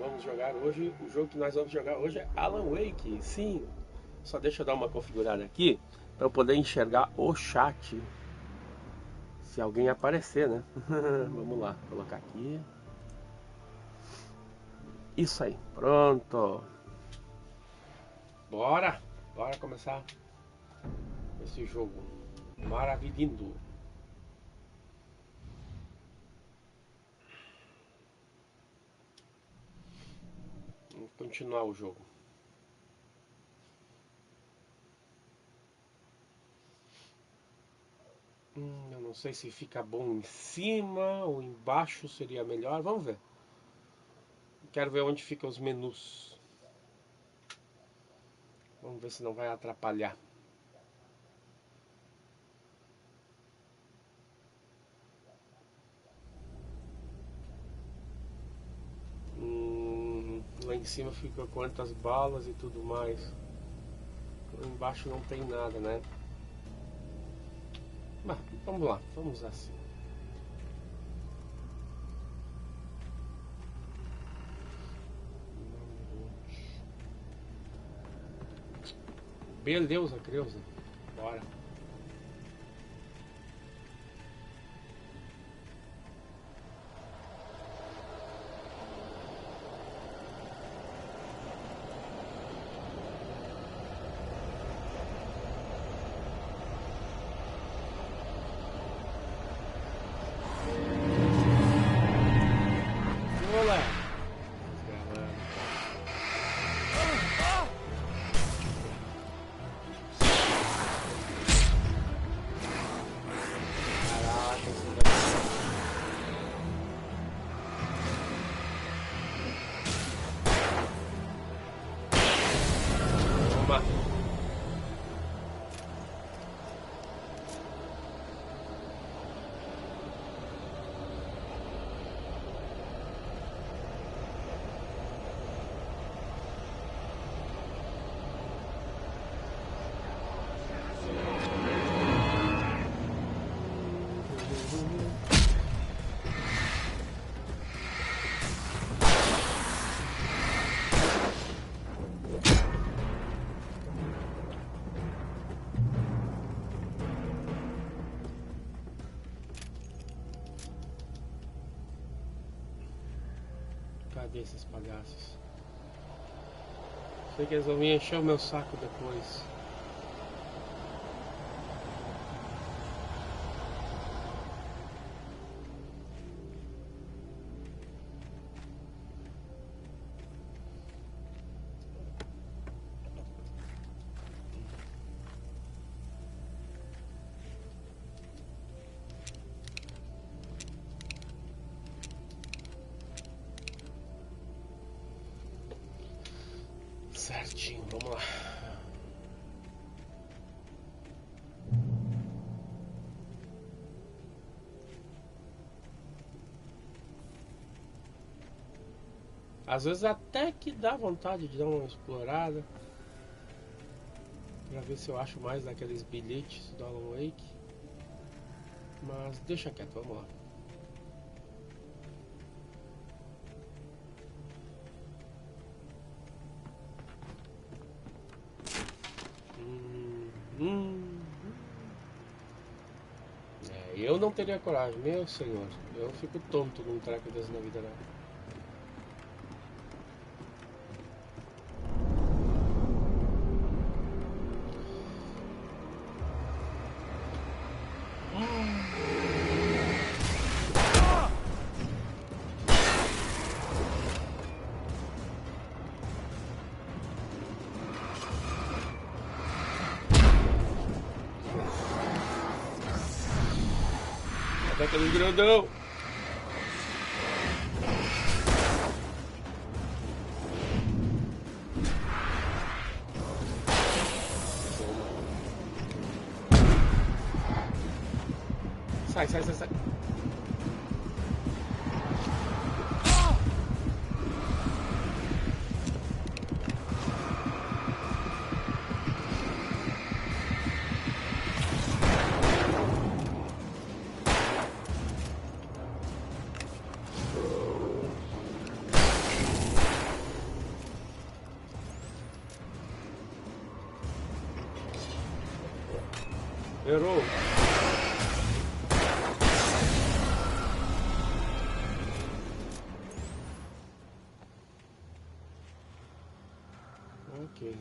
vamos jogar hoje. O jogo que nós vamos jogar hoje é Alan Wake. Sim, só deixa eu dar uma configurada aqui para eu poder enxergar o chat. Se alguém aparecer, né? Vamos lá, colocar aqui. Isso aí, pronto. Bora começar esse jogo maravilhoso. Vamos continuar o jogo. Eu não sei se fica bom em cima ou embaixo seria melhor. Vamos ver. Quero ver onde ficam os menus. Vamos ver se não vai atrapalhar. Lá em cima fica quantas balas e tudo mais. Lá embaixo não tem nada, né? Mas vamos lá, vamos assim. Beleza, Creuza. Bora. Olá. Cadê esses palhaços? Sei que eles vão vir encher o meu saco depois. Certinho, vamos lá. Às vezes até que dá vontade de dar uma explorada pra ver se eu acho mais daqueles bilhetes do Alan Wake. Mas deixa quieto, vamos lá. Eu não teria coragem, meu senhor. Eu fico tonto num treco desse na vida real. Aquele grandão. Sai. Errou. Ok.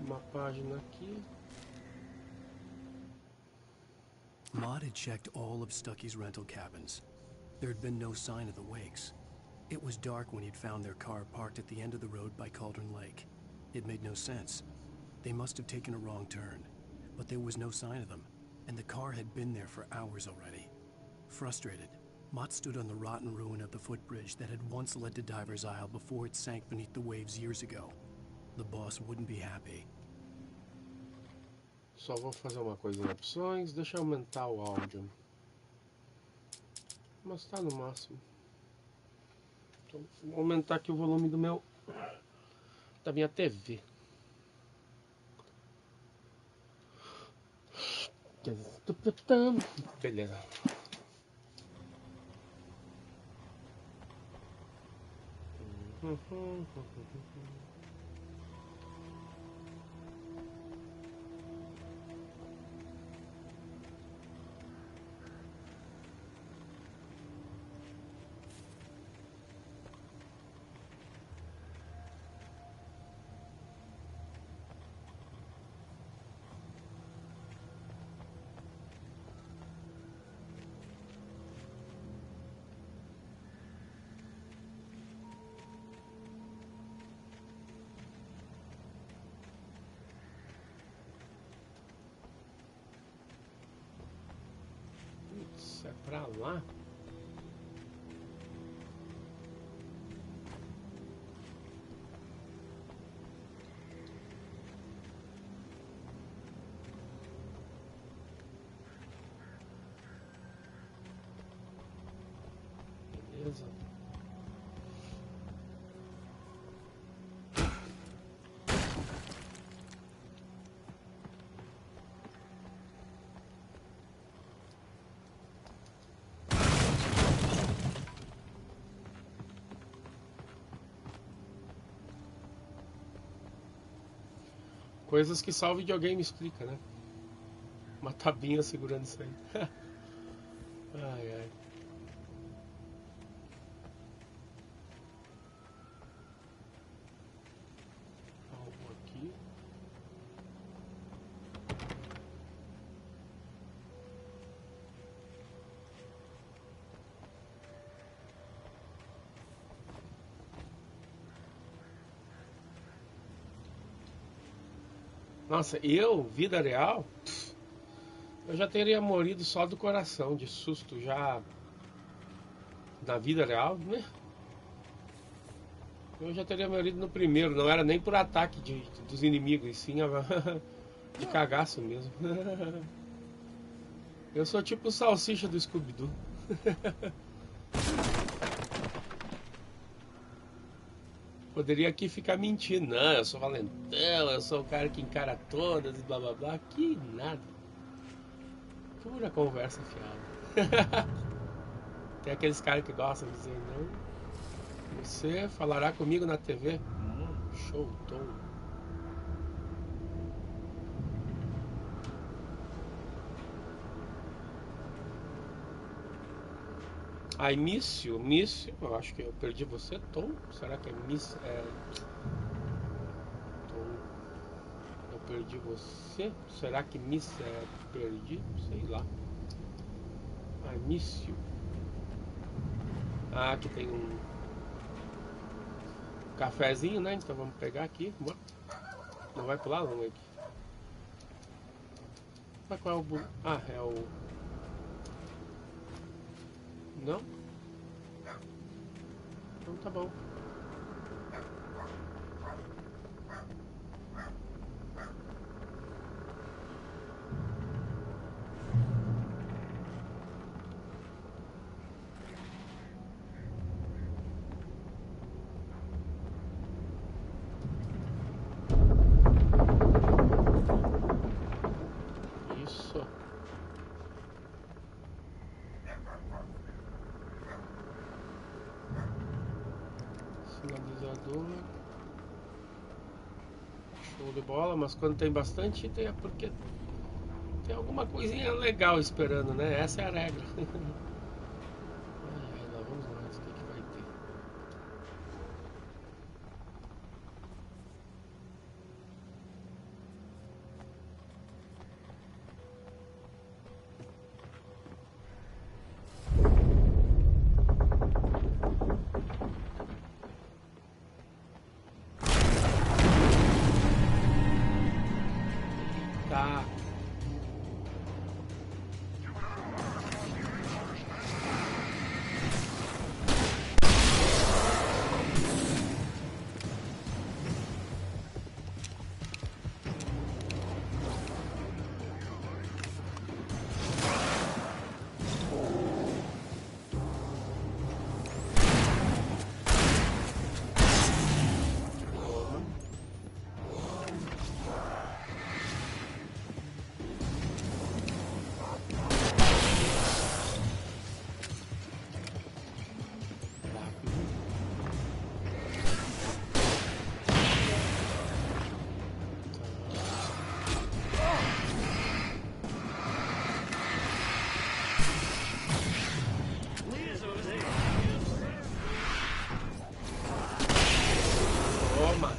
Uma página aqui. Maud had checked all of Stucky's rental cabins. There had been no sign of the Wakes. It was dark when he'd found their car parked at the end of the road by Cauldron Lake. It made no sense. They must have taken a wrong turn, but there was no sign of them, and the car had been there for hours already. Frustrated, Mott stood on the rotten ruin of the footbridge that had once led to Diver's Isle before it sank beneath the waves years ago. The boss wouldn't be happy. Só vou fazer uma coisa em opções, deixa eu aumentar o áudio. Mas tá no máximo. Então, vou aumentar aqui o volume da minha TV. Beleza. Putz, é pra lá? Beleza. Coisas que só o videogame explica, né? Uma tabinha segurando isso aí. Ai, ai. Algo aqui. Nossa, vida real, eu já teria morrido só do coração, de susto já na vida real, né? Eu já teria morrido no primeiro, não era nem por ataque dos inimigos, e sim de cagaço mesmo. Eu sou tipo o salsicha do Scooby-Doo. Poderia aqui ficar mentindo, não, eu sou valentão, eu sou o cara que encara todas e blá blá blá, que nada. Pura conversa fiada. Tem aqueles caras que gostam de dizer, não, você falará comigo na TV? Show, tom. Aí, míssil, eu acho que eu perdi você, Tom? Será que é míssil? perdi você? Será que perdi? Sei lá. I miss you. Ah, aqui tem um cafezinho, né? Então vamos pegar aqui. Não vai pular não, aqui. Mas qual é o... Ah, é o... Não? Então tá bom. Isso. Sinalizador. Show de bola, mas quando tem bastante, é porque tem alguma coisinha legal esperando, né? Essa é a regra. Ai, lá vamos nós, o que vai ter? Tá. Toma.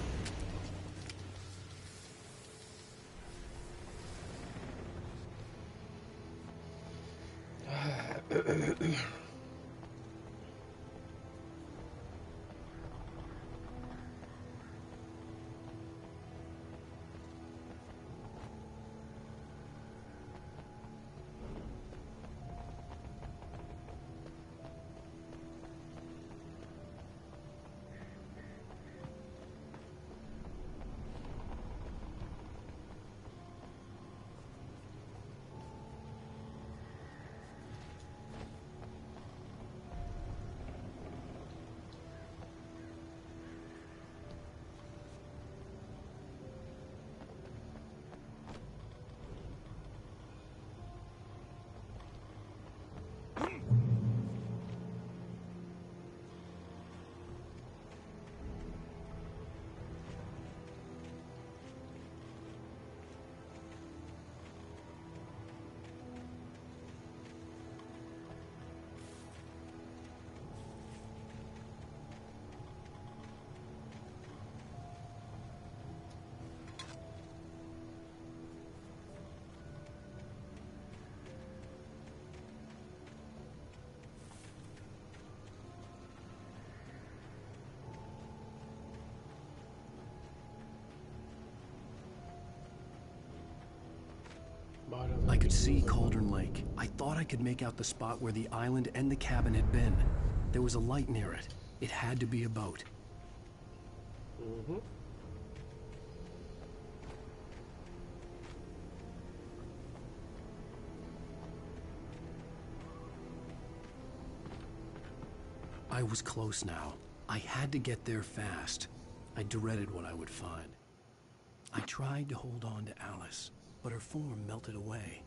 I could see Cauldron Lake. I thought I could make out the spot where the island and the cabin had been. There was a light near it. It had to be a boat. Uhum. I was close now. I had to get there fast. I dreaded what I would find. I tried to hold on to Alice, but her form melted away.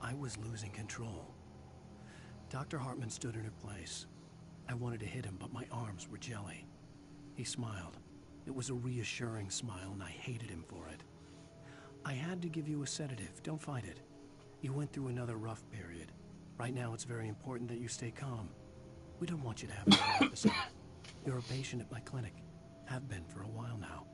I was losing control. Dr. Hartman stood in her place. I wanted to hit him, but my arms were jelly. He smiled. It was a reassuring smile, and I hated him for it. I had to give you a sedative. Don't fight it. You went through another rough period. Right now, it's very important that you stay calm. We don't want you to have another episode. You're a patient at my clinic. Have been for a while now.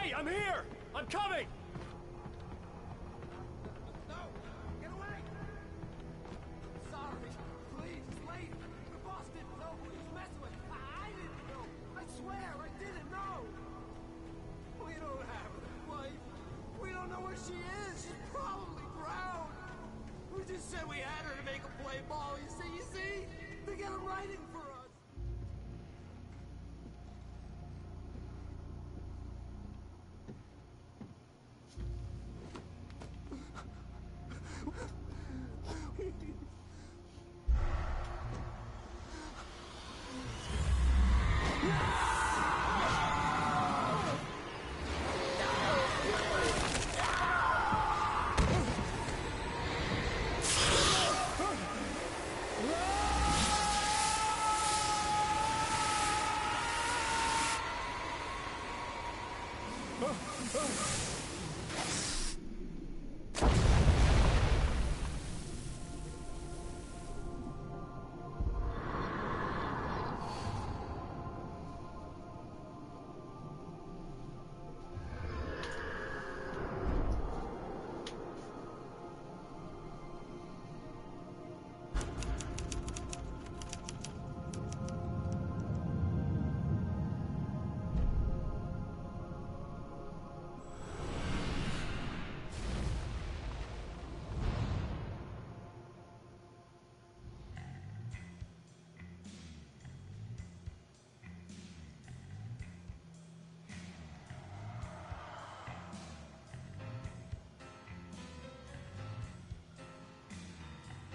Hey, I'm here! I'm coming! No! Get away! Sorry. Please, it's late. The boss didn't know who he was messing with. I didn't know. I swear, I didn't know. We don't have her wife. We don't know where she is. She's probably drowned. We just said we had her to make a play ball. You see? They got him writing for us.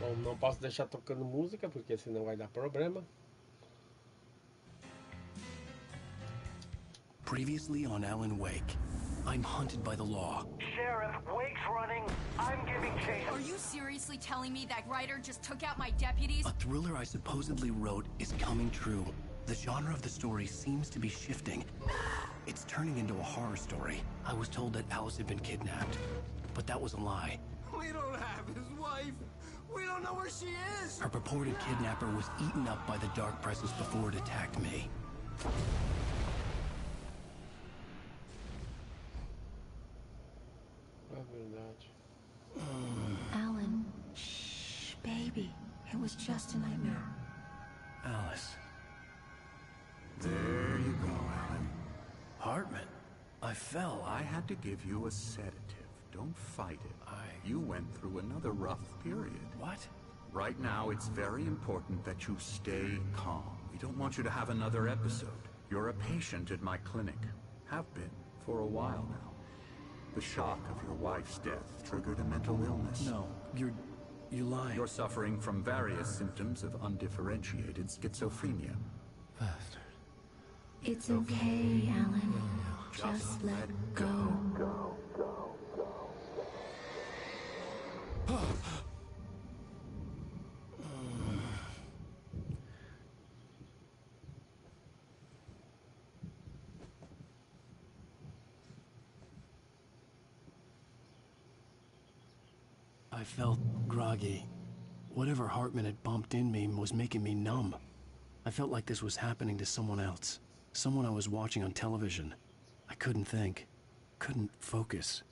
Bom, não posso deixar tocando música, porque senão vai dar problema. Previously on Alan Wake, I'm hunted by the law. Sheriff, Wake's running. I'm giving chase. Are you seriously telling me that writer just took out my deputies? A thriller I supposedly wrote is coming true. The genre of the story seems to be shifting. It's turning into a horror story. I was told that Alice had been kidnapped, but that was a lie. We don't have his wife. We don't know where she is. Her purported kidnapper was eaten up by the dark presence before it attacked me. É verdade. Alan, shh, baby. It was just a nightmare. Alice. There you go, Alan. Hartman. I fell. I had to give you a sedative. Don't fight it. You went through another rough period. What? Right now, it's very important that you stay calm. We don't want you to have another episode. You're a patient at my clinic. Have been for a while now. The shock of your wife's death triggered a mental illness. No, you're lying. You're suffering from various symptoms of undifferentiated schizophrenia. Bastard. It's okay, Alan. Just let go. I felt groggy. Whatever Hartman had bumped in me was making me numb. I felt like this was happening to someone else. Someone I was watching on television. I couldn't think. Couldn't focus.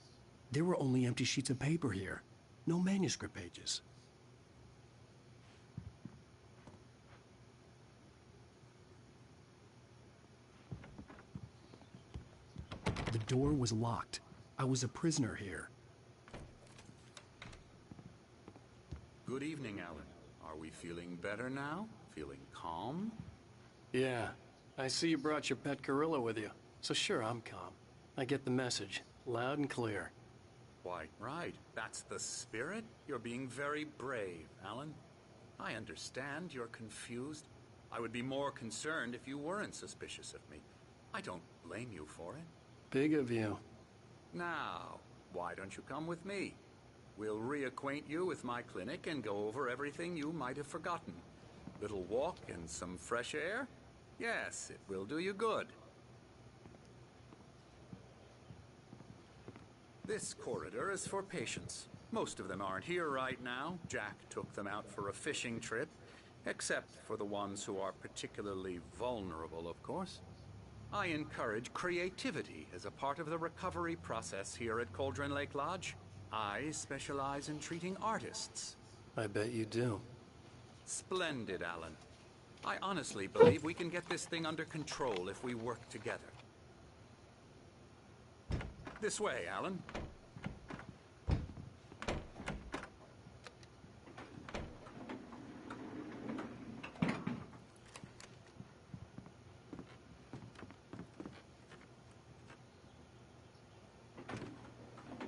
There were only empty sheets of paper here. No manuscript pages. The door was locked. I was a prisoner here. Good evening, Alan. Are we feeling better now? Feeling calm? Yeah. I see you brought your pet gorilla with you. So sure, I'm calm. I get the message. Loud and clear. Quite right. That's the spirit. You're being very brave, Alan. I understand you're confused. I would be more concerned if you weren't suspicious of me. I don't blame you for it. Big of you. Now, why don't you come with me? We'll reacquaint you with my clinic and go over everything you might have forgotten. Little walk and some fresh air? Yes, it will do you good. This corridor is for patients. Most of them aren't here right now. Jack took them out for a fishing trip, except for the ones who are particularly vulnerable, of course. I encourage creativity as a part of the recovery process here at Cauldron Lake Lodge. I specialize in treating artists. I bet you do. Splendid, Alan. I honestly believe we can get this thing under control if we work together. This way, Alan.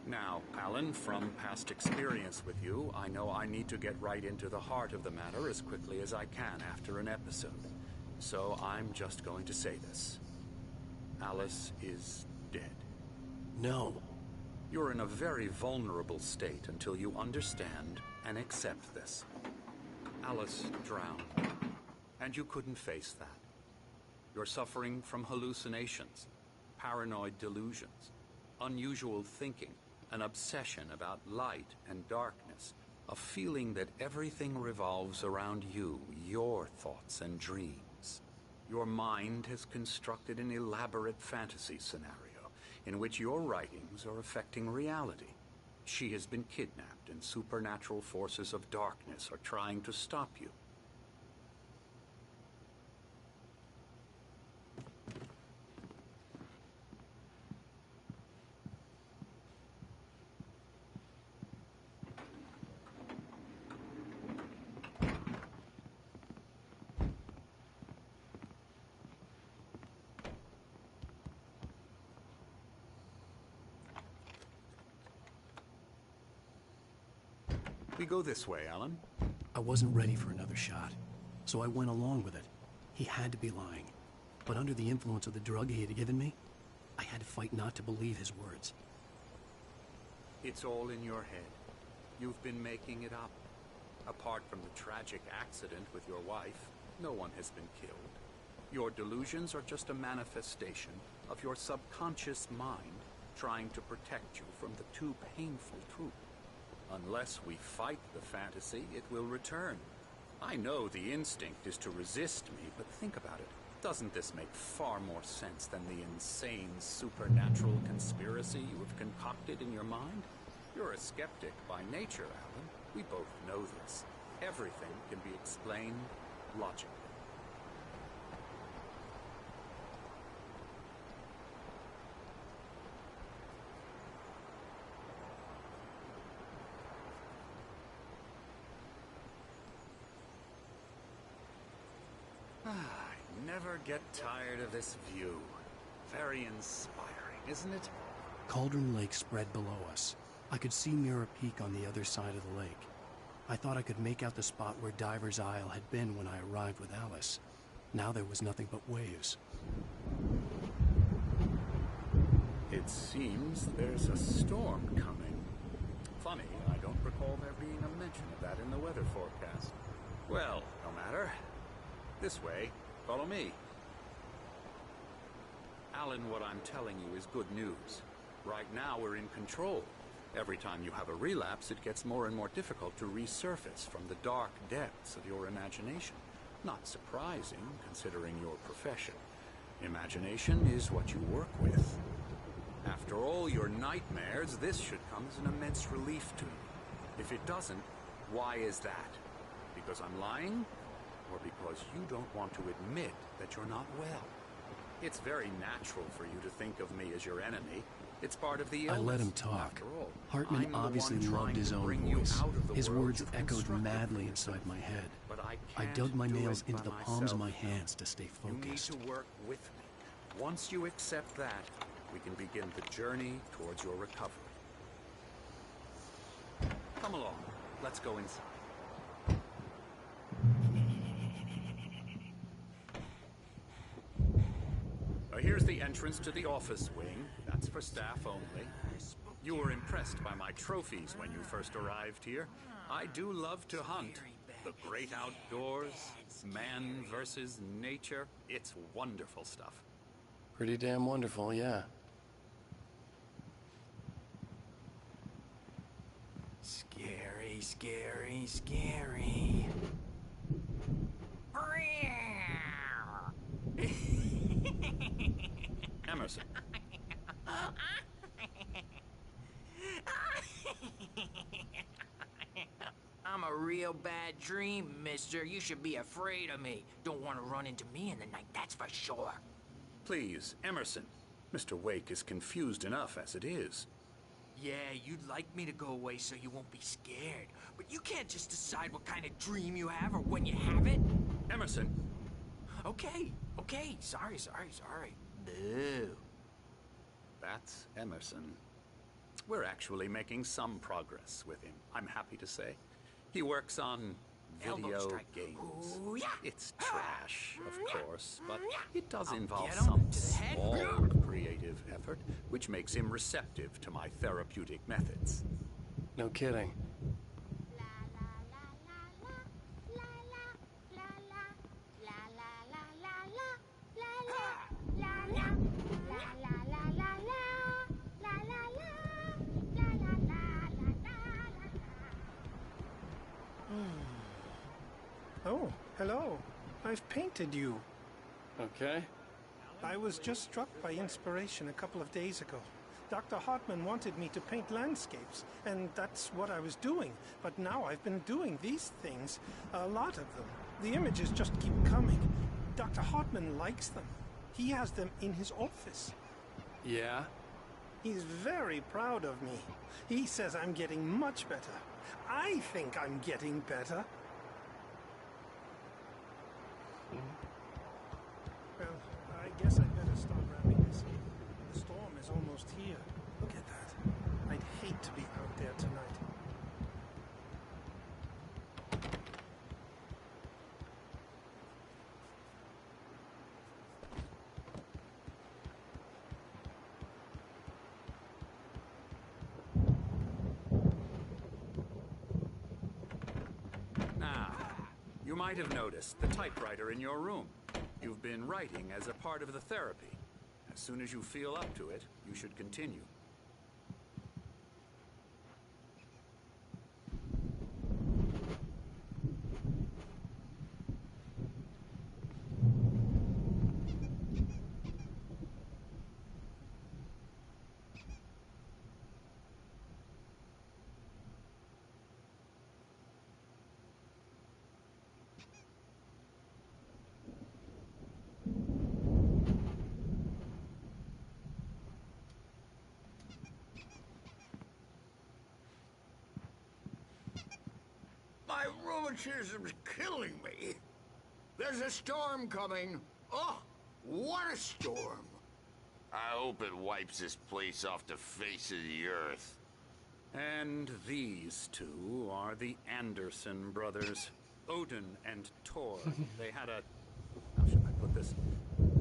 Now, Alan, from past experience with you, I know I need to get right into the heart of the matter as quickly as I can after an episode. So I'm just going to say this. Alice is dead. No. You're in a very vulnerable state until you understand and accept this. Alice drowned, and you couldn't face that. You're suffering from hallucinations, paranoid delusions, unusual thinking, an obsession about light and darkness, a feeling that everything revolves around you, your thoughts and dreams. Your mind has constructed an elaborate fantasy scenario in which your writings are affecting reality. She has been kidnapped, and supernatural forces of darkness are trying to stop you. We go this way, Alan. I wasn't ready for another shot, so I went along with it. He had to be lying. But under the influence of the drug he had given me, I had to fight not to believe his words. It's all in your head. You've been making it up. Apart from the tragic accident with your wife, no one has been killed. Your delusions are just a manifestation of your subconscious mind trying to protect you from the too painful truth. Unless we fight the fantasy, it will return. I know the instinct is to resist me, but think about it. Doesn't this make far more sense than the insane supernatural conspiracy you have concocted in your mind? You're a skeptic by nature, Alan. We both know this. Everything can be explained logically. I never get tired of this view. Very inspiring, isn't it? Cauldron Lake spread below us. I could see Mirror Peak on the other side of the lake. I thought I could make out the spot where Diver's Isle had been when I arrived with Alice. Now there was nothing but waves. It seems there's a storm coming. Funny, I don't recall there being a mention of that in the weather forecast. Well, no matter. This way. Follow me. Alan, what I'm telling you is good news. Right now we're in control. Every time you have a relapse, it gets more and more difficult to resurface from the dark depths of your imagination. Not surprising, considering your profession. Imagination is what you work with. After all your nightmares, this should come as an immense relief to you. If it doesn't, why is that? Because I'm lying? Or because you don't want to admit that you're not well? It's very natural for you to think of me as your enemy. It's part of the illness. I let him talk. After all, Hartman obviously loved his own voice. His words echoed madly inside my head. But I dug my nails into the palms of my myself. hands to stay focused. You need to work with me. Once you accept that, we can begin the journey towards your recovery. Come along. Let's go inside. Here's the entrance to the office wing. That's for staff only. You were impressed by my trophies when you first arrived here. I do love to hunt. The great outdoors, man versus nature. It's wonderful stuff. Pretty damn wonderful, yeah. Scary, scary, scary. Emerson. I'm a real bad dream, mister. You should be afraid of me. Don't want to run into me in the night, that's for sure. Please, Emerson. Mr. Wake is confused enough as it is. Yeah, you'd like me to go away so you won't be scared. But you can't just decide what kind of dream you have or when you have it. Emerson! Okay. Sorry. Boo. That's Emerson. We're actually making some progress with him, I'm happy to say. He works on Elbow video strike. games. Ooh, yeah. It's trash, of course, but it does I'll involve get 'em some to the head. small creative effort, which makes him receptive to my therapeutic methods. No kidding. Oh, hello. I've painted you. Okay. I was just struck by inspiration a couple of days ago. Dr. Hartman wanted me to paint landscapes, and that's what I was doing. But now I've been doing these things, a lot of them. The images just keep coming. Dr. Hartman likes them. He has them in his office. Yeah? He's very proud of me. He says I'm getting much better. I think I'm getting better. Well, I guess I'd better start wrapping this up. The storm is almost here. Look at that. I'd hate to be out there tonight. You might have noticed the typewriter in your room. You've been writing as a part of the therapy. As soon as you feel up to it, you should continue. My rheumatism's killing me. There's a storm coming. Oh, what a storm. I hope it wipes this place off the face of the earth. And these two are the Anderson brothers, Odin and Thor. They had how should I put this?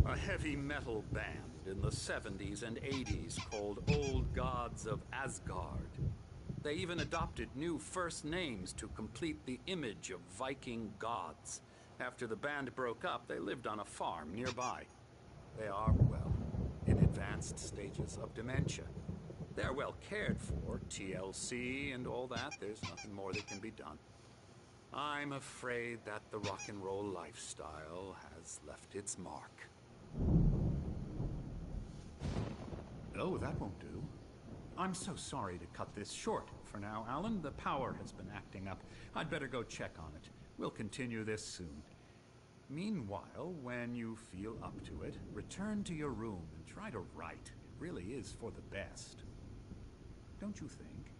A heavy metal band in the 70s and 80s called Old Gods of Asgard. They even adopted new first names to complete the image of Viking gods. After the band broke up, they lived on a farm nearby. They are, well, in advanced stages of dementia. They're well cared for, TLC and all that. There's nothing more that can be done. I'm afraid that the rock and roll lifestyle has left its mark. Oh, that won't do. I'm so sorry to cut this short for now, Alan. The power has been acting up. I'd better go check on it. We'll continue this soon. Meanwhile, when you feel up to it, return to your room and try to write. It really is for the best. Don't you think?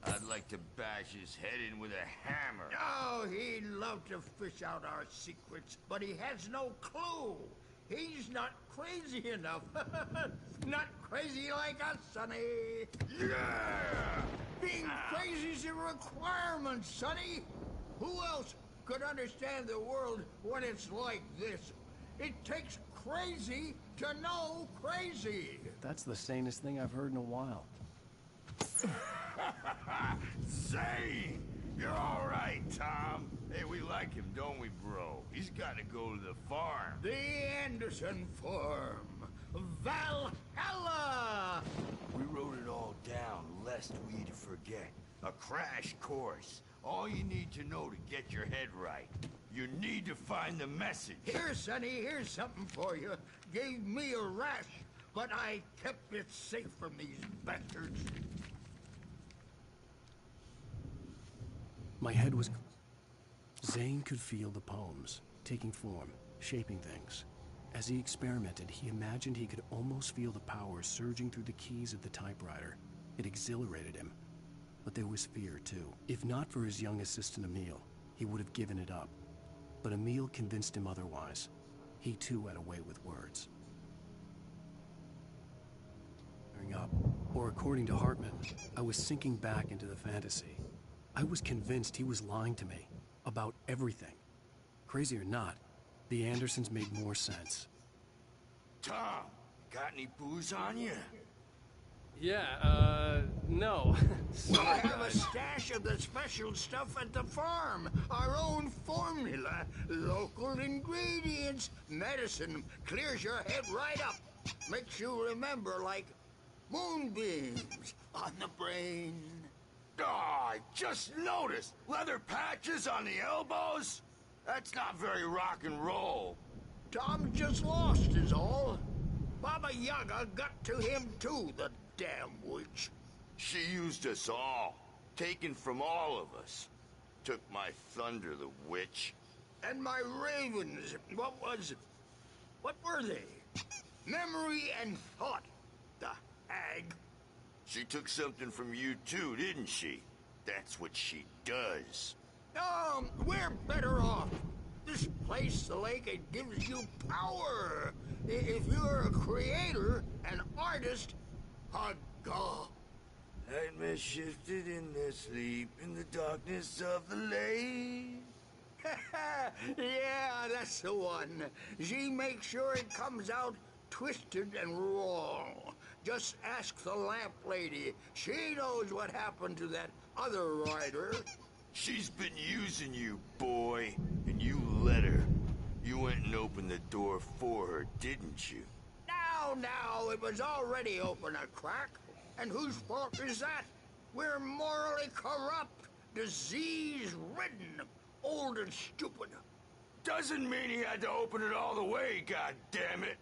I'd like to bash his head in with a hammer. Oh, he'd love to fish out our secrets, but he has no clue. He's not crazy enough. Not crazy like us, Sonny. Yeah! Being crazy's a requirement, Sonny. Who else could understand the world when it's like this? It takes crazy to know crazy. That's the sanest thing I've heard in a while. Say, you're all right, Tom. Hey, we like him, don't we, bro? He's got to go to the farm. The Anderson Farm. Valhalla! We wrote it all down, lest we forget. A crash course. All you need to know to get your head right. You need to find the message. Here, Sonny, here's something for you. Gave me a rash, but I kept it safe from these bastards. My head was... Zane could feel the poems, taking form, shaping things. As he experimented, he imagined he could almost feel the power surging through the keys of the typewriter. It exhilarated him. But there was fear, too. If not for his young assistant Emil, he would have given it up. But Emil convinced him otherwise. He, too, had a way with words. Up, or according to Hartman, I was sinking back into the fantasy. I was convinced he was lying to me about everything. Crazy or not, the Andersons made more sense. Tom, got any booze on you? Yeah, no. We have a stash of the special stuff at the farm. Our own formula, local ingredients, medicine, clears your head right up. Makes you remember like moonbeams on the brain. Oh, I just noticed. Leather patches on the elbows? That's not very rock and roll. Tom just lost is all. Baba Yaga got to him too, the damn witch. She used us all. Taken from all of us. Took my thunder, the witch. And my ravens. What were they? Memory and thought. The hag. She took something from you too, didn't she? That's what she does. We're better off. This place, the lake, it gives you power. If you're a creator, an artist, a god. Nightmare shifted in their sleep in the darkness of the lake. Yeah, that's the one. She makes sure it comes out twisted and wrong. Just ask the lamp lady. She knows what happened to that other rider. She's been using you, boy, and you let her. You went and opened the door for her, didn't you? Now, it was already open a crack. And whose fault is that? We're morally corrupt, disease-ridden, old and stupid. Doesn't mean he had to open it all the way, goddammit.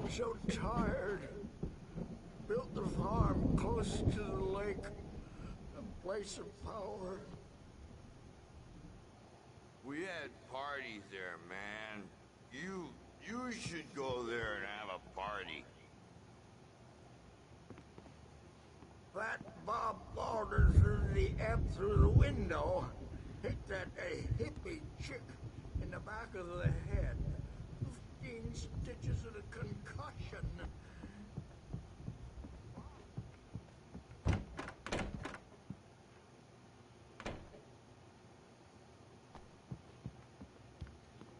So tired. Built the farm close to the lake. A place of power. We had parties there, man. You should go there and have a party. That Bob Balder threw the F through the window. Hit that hippie chick in the back of the head. 15 stitches and a concussion.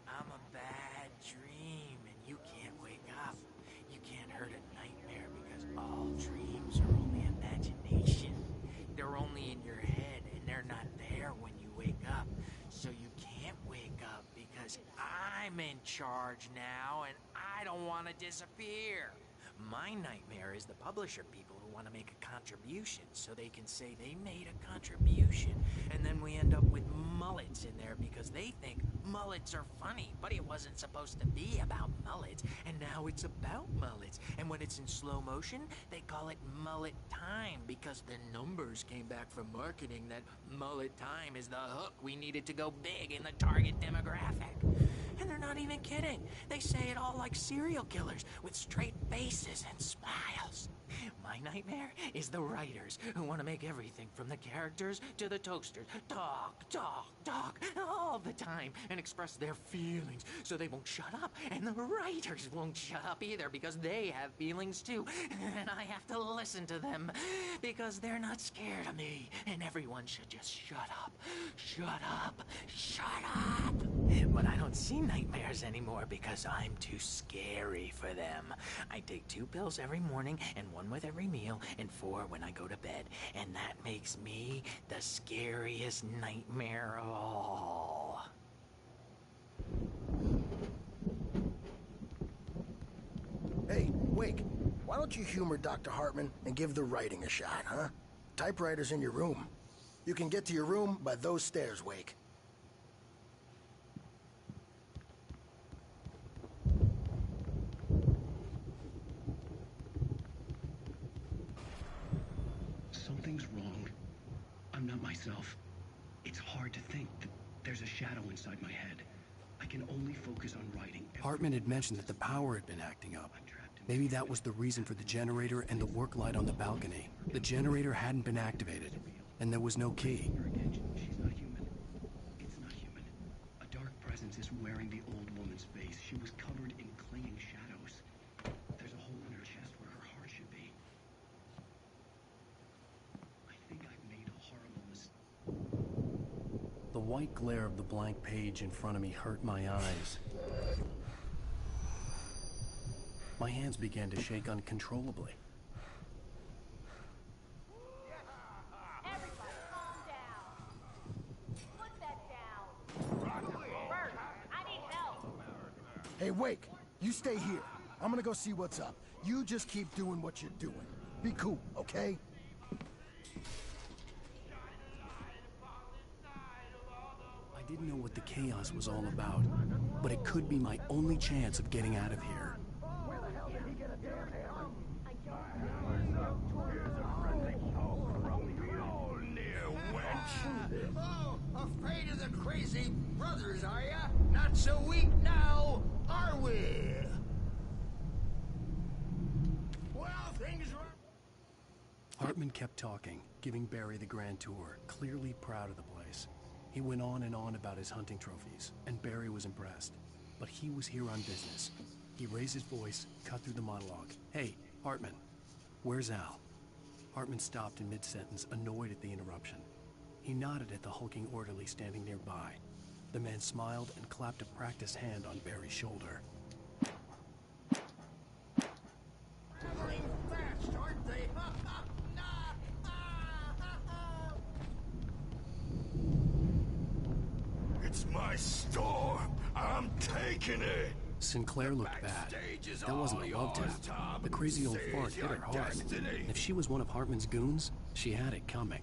I'm a bad dream, and you can't wake up. You can't hurt a nightmare because all dreams are only imagination. They're only in your head, and they're not there when you wake up. So you can't wake up because I'm in charge now, and I don't want to disappear. My nightmare is the publisher people who want to make a contribution so they can say they made a contribution. And then we end up with mullets in there because they think mullets are funny. But it wasn't supposed to be about mullets, and now it's about mullets. And when it's in slow motion, they call it mullet time because the numbers came back from marketing that mullet time is the hook we needed to go big in the target demographic. And they're not even kidding. They say it all like serial killers with straight faces and smiles. My nightmare is the writers who want to make everything from the characters to the toasters talk all the time and express their feelings so they won't shut up. And the writers won't shut up either because they have feelings too. And I have to listen to them because they're not scared of me. And everyone should just shut up. Shut up. Shut up. But I don't see nightmares anymore because I'm too scary for them. I take 2 pills every morning and 1 with every meal and 4 when I go to bed. And that makes me the scariest nightmare of all. Hey, Wake, why don't you humor Dr. Hartman and give the writing a shot, huh? Typewriter's in your room. You can get to your room by those stairs, Wake. Something's wrong. I'm not myself. It's hard to think that there's a shadow inside my head. I can only focus on writing. Hartman had mentioned that the power had been acting up. Maybe that was the reason for the generator and the work light on the balcony. The generator hadn't been activated, and there was no key. She's not human. It's not human. A dark presence is wearing the old woman's face. She was covered in clinging shadows. There's a hole in her chest where her heart should be. I think I've made a horrible mistake. The white glare of the blank page in front of me hurt my eyes. My hands began to shake uncontrollably. Everybody calm down. Put that down. Bert, I need help. Hey, Wake, you stay here. I'm gonna go see what's up. You just keep doing what you're doing. Be cool, okay? I didn't know what the chaos was all about, but it could be my only chance of getting out of here. Oh, afraid of the crazy brothers, are ya? Not so weak now, are we? Well, things are... Hartman kept talking, giving Barry the grand tour, clearly proud of the place. He went on and on about his hunting trophies, and Barry was impressed. But he was here on business. He raised his voice, cut through the monologue. Hey, Hartman, where's Al? Hartman stopped in mid-sentence, annoyed at the interruption. He nodded at the hulking orderly standing nearby. The man smiled and clapped a practiced hand on Barry's shoulder. Traveling fast, aren't they? It's my store. I'm taking it. Sinclair looked bad. That wasn't a love tap. The crazy old fart hit her hard. And if she was one of Hartman's goons, she had it coming.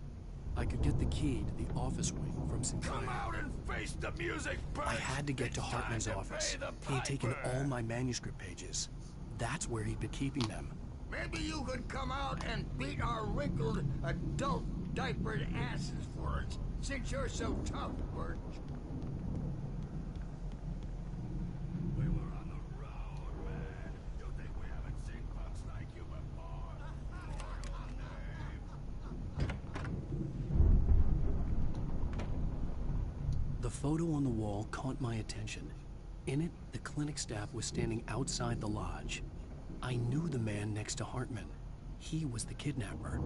I could get the key to the office wing from Sinclair. Come out and face the music, Bert. I had to get to Hartman's office. He had taken all my manuscript pages. That's where he'd been keeping them. Maybe you could come out and beat our wrinkled adult diapered asses for us, since you're so tough, Bert. We were on the road, man. You think we haven't seen punks like you before? The photo on the wall caught my attention. In it, the clinic staff was standing outside the lodge. I knew the man next to Hartman. He was the kidnapper.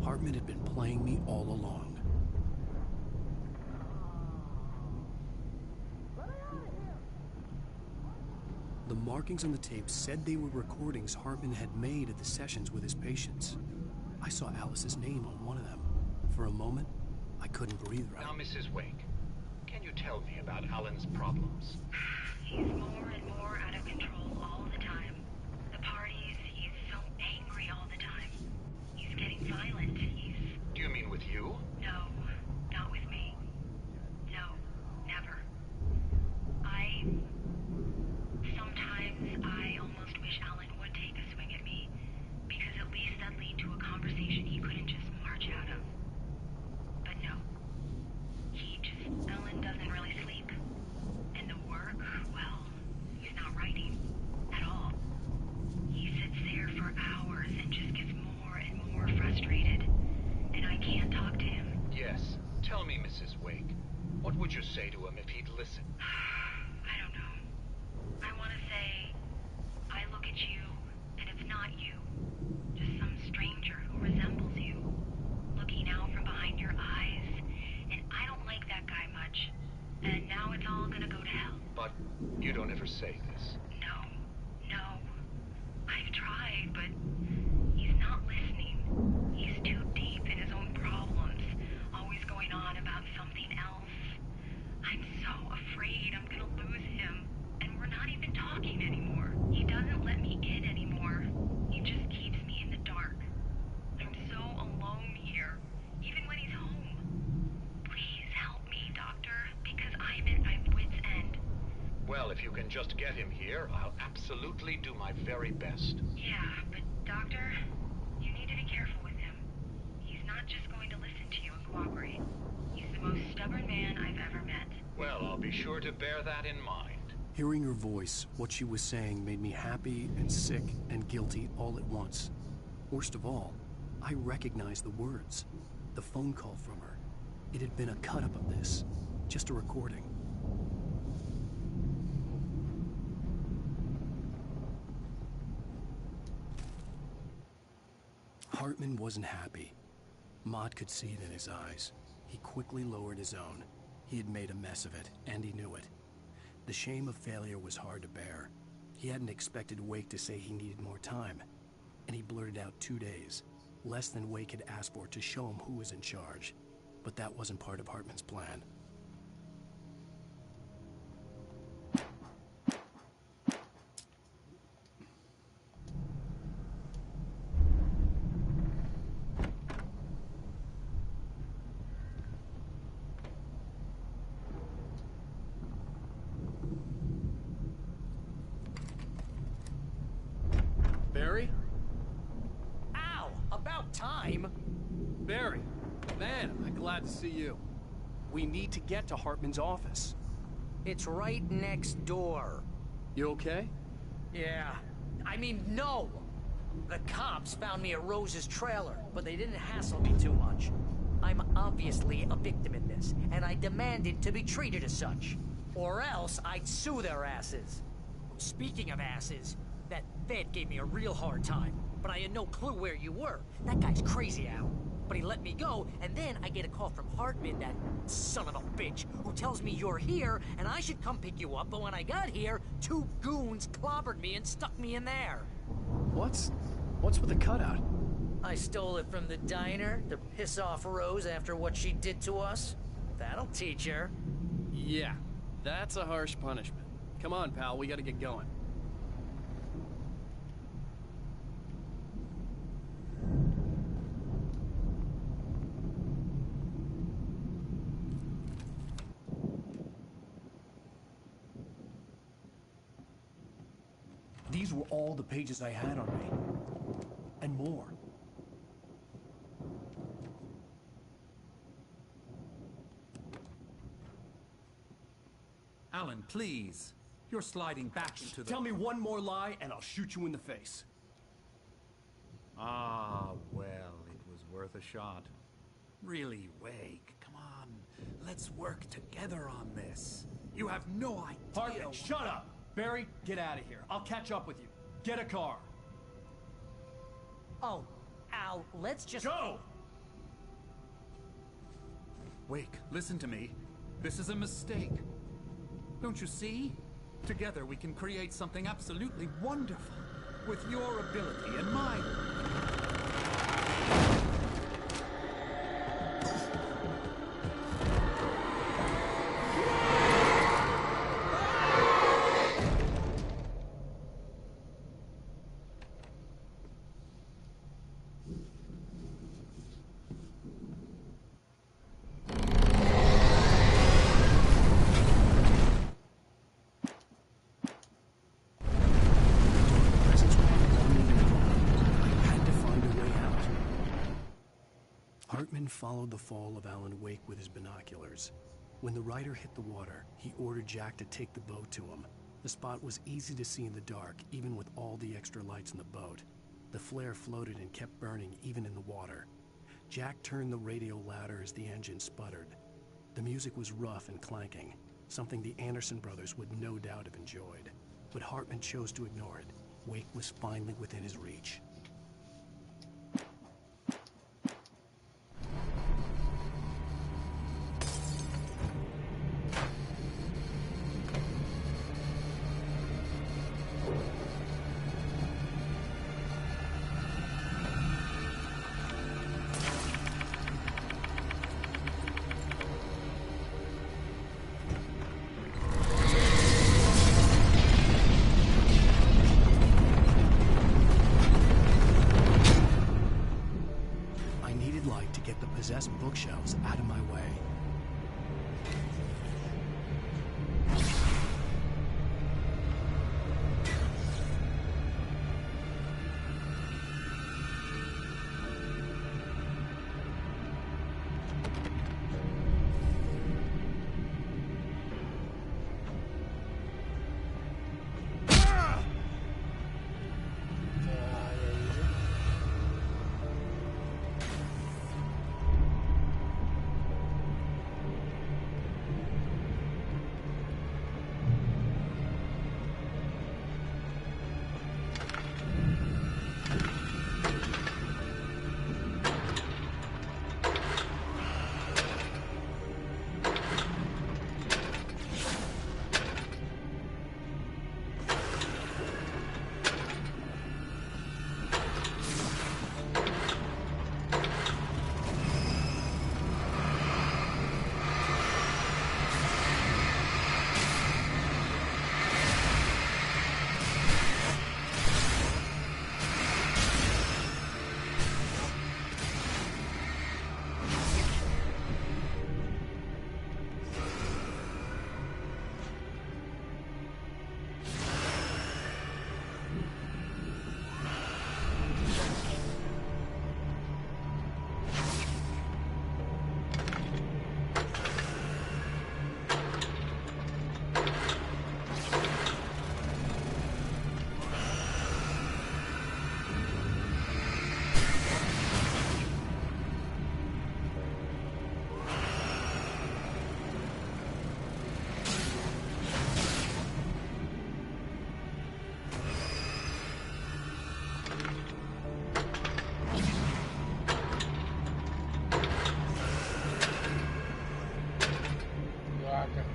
Hartman had been playing me all along. The markings on the tape said they were recordings Hartman had made at the sessions with his patients. I saw Alice's name on one of them. For a moment, I couldn't breathe right. Now, Mrs. Wake, can you tell me about Alan's problems? He's more and more out of control all the time. The parties, he's so angry all the time. He's getting violent. Do you mean with you? No, not with me. No, never. Sometimes I almost wish Alan would take a swing at me, because at least that'd lead to a conversation he couldn't just march out of. But no. Alan doesn't really sleep. And the work, well, he's not writing at all. He sits there for hours and just gets more and more frustrated. And I can't talk to him. Yes. Tell me, Mrs. Wake, what would you say to him if he'd listen? I don't know. I want to say, I look at you, and it's not you. Just some stranger who resembles you. Looking out from behind your eyes. And I don't like that guy much. And now it's all gonna go to hell. But you don't ever say this. No. I've tried, but he's not listening. He's too deep in his own problems, always going on about something else. I'm so afraid I'm gonna lose him, and we're not even talking anymore. He doesn't let me in anymore. He just keeps me in the dark. I'm so alone here. if you can just get him here, I'll absolutely do my very best. Yeah, but Doctor, you need to be careful with him. He's not just going to listen to you and cooperate. He's the most stubborn man I've ever met. Well, I'll be sure to bear that in mind. Hearing her voice, what she was saying made me happy and sick and guilty all at once. Worst of all, I recognized the words. The phone call from her. It had been a cut-up of this. Just a recording. Hartman wasn't happy. Maude could see it in his eyes. He quickly lowered his own. He had made a mess of it, and he knew it. The shame of failure was hard to bear. He hadn't expected Wake to say he needed more time, and he blurted out 2 days, less than Wake had asked for, to show him who was in charge. But that wasn't part of Hartman's plan. Barry? Ow! About time! Barry, man, am I glad to see you. We need to get to Hartman's office. It's right next door. You okay? Yeah. I mean, no! The cops found me at Rose's trailer, but they didn't hassle me too much. I'm obviously a victim in this, and I demanded to be treated as such. Or else I'd sue their asses. Speaking of asses, that Fed gave me a real hard time, but I had no clue where you were. That guy's crazy, Al. But he let me go, and then I get a call from Hartman, that son of a bitch, who tells me you're here, and I should come pick you up, but when I got here, 2 goons clobbered me and stuck me in there. What's with the cutout? I stole it from the diner to piss off Rose after what she did to us. That'll teach her. Yeah, that's a harsh punishment. Come on, pal, we gotta get going. These were all the pages I had on me. And more. Alan, please. You're sliding back into the... Tell me one more lie and I'll shoot you in the face. Ah, well, it was worth a shot. Really, Wake, come on. Let's work together on this. You have no idea... Hartman, shut up! Barry, get out of here. I'll catch up with you. Get a car. Oh, Al, let's just... Go! Wake, listen to me. This is a mistake. Don't you see? Together we can create something absolutely wonderful. With your ability and mine. Hartman followed the fall of Alan Wake with his binoculars. When the rider hit the water, he ordered Jack to take the boat to him. The spot was easy to see in the dark, even with all the extra lights in the boat. The flare floated and kept burning even in the water. Jack turned the radio louder as the engine sputtered. The music was rough and clanking, something the Anderson brothers would no doubt have enjoyed. But Hartman chose to ignore it. Wake was finally within his reach. faca.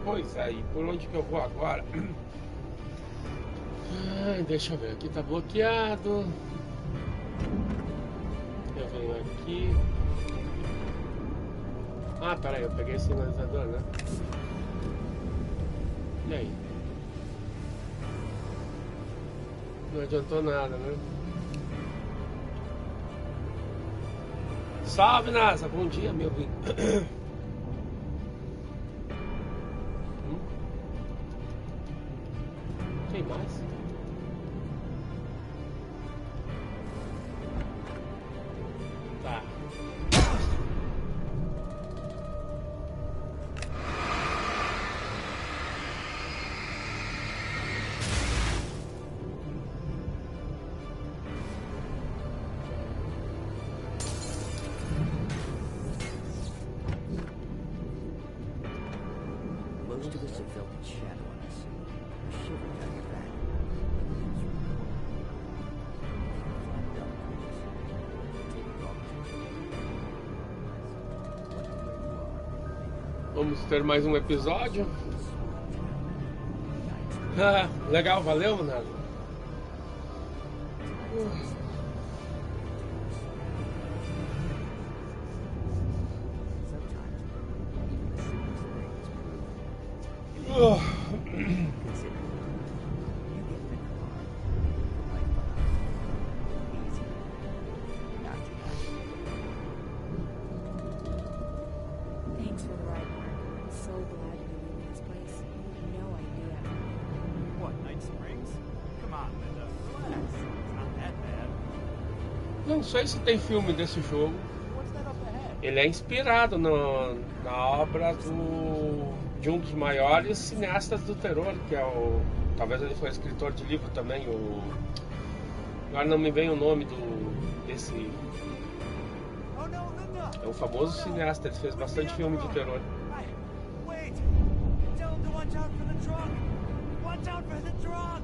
Pois é, e por onde que eu vou agora? Ai, deixa eu ver, aqui tá bloqueado. Eu venho aqui. Ah, peraí, eu peguei esse sinalizador, né? E aí? Não adiantou nada, né? Salve, NASA! Bom dia, meu amigo. Tem mais? Tá. Most of us have felt its shadow on us. A shiver down your back. Vamos ter mais um episódio. Ah, legal, valeu, Nada. Thanks for the ride, Mark. I'm so glad you're leaving this place. No idea. What, Night Springs? Come on, Linda. Relax. It's not that bad. Não sei se tem filme desse jogo. What's that up ahead? Ele é inspirado na obra de um dos maiores cineastas do terror, que é o... Talvez ele foi escritor de livro também, agora não me vem o nome desse... É um famoso cineasta, ele fez bastante filme de terror. Wait! Tell him to watch out for the truck! Watch out for the truck!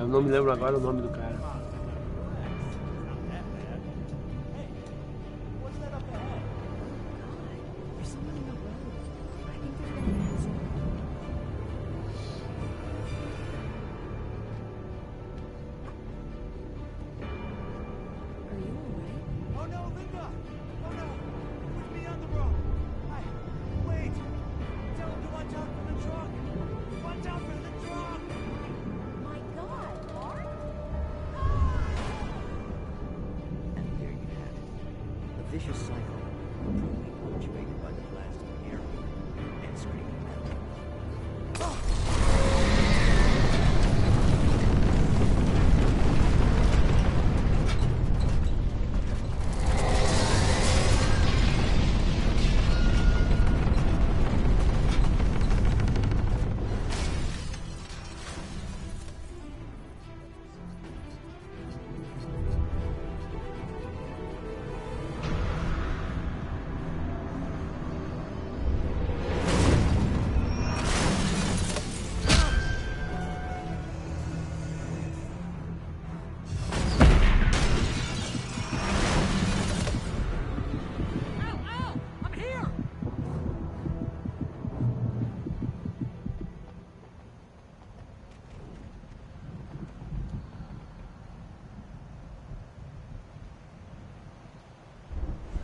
não me lembro agora o nome do cara. There's someone in the road. I think there's been an accident. Are you alright? Oh no, Linda! Oh no! Put me on the road! Wait! Tell him to watch out for the truck! Watch out for the truck! My God, Mark! And there you have it. A vicious cycle, brutally punctuated by the blast of air and screaming metal. I'm here!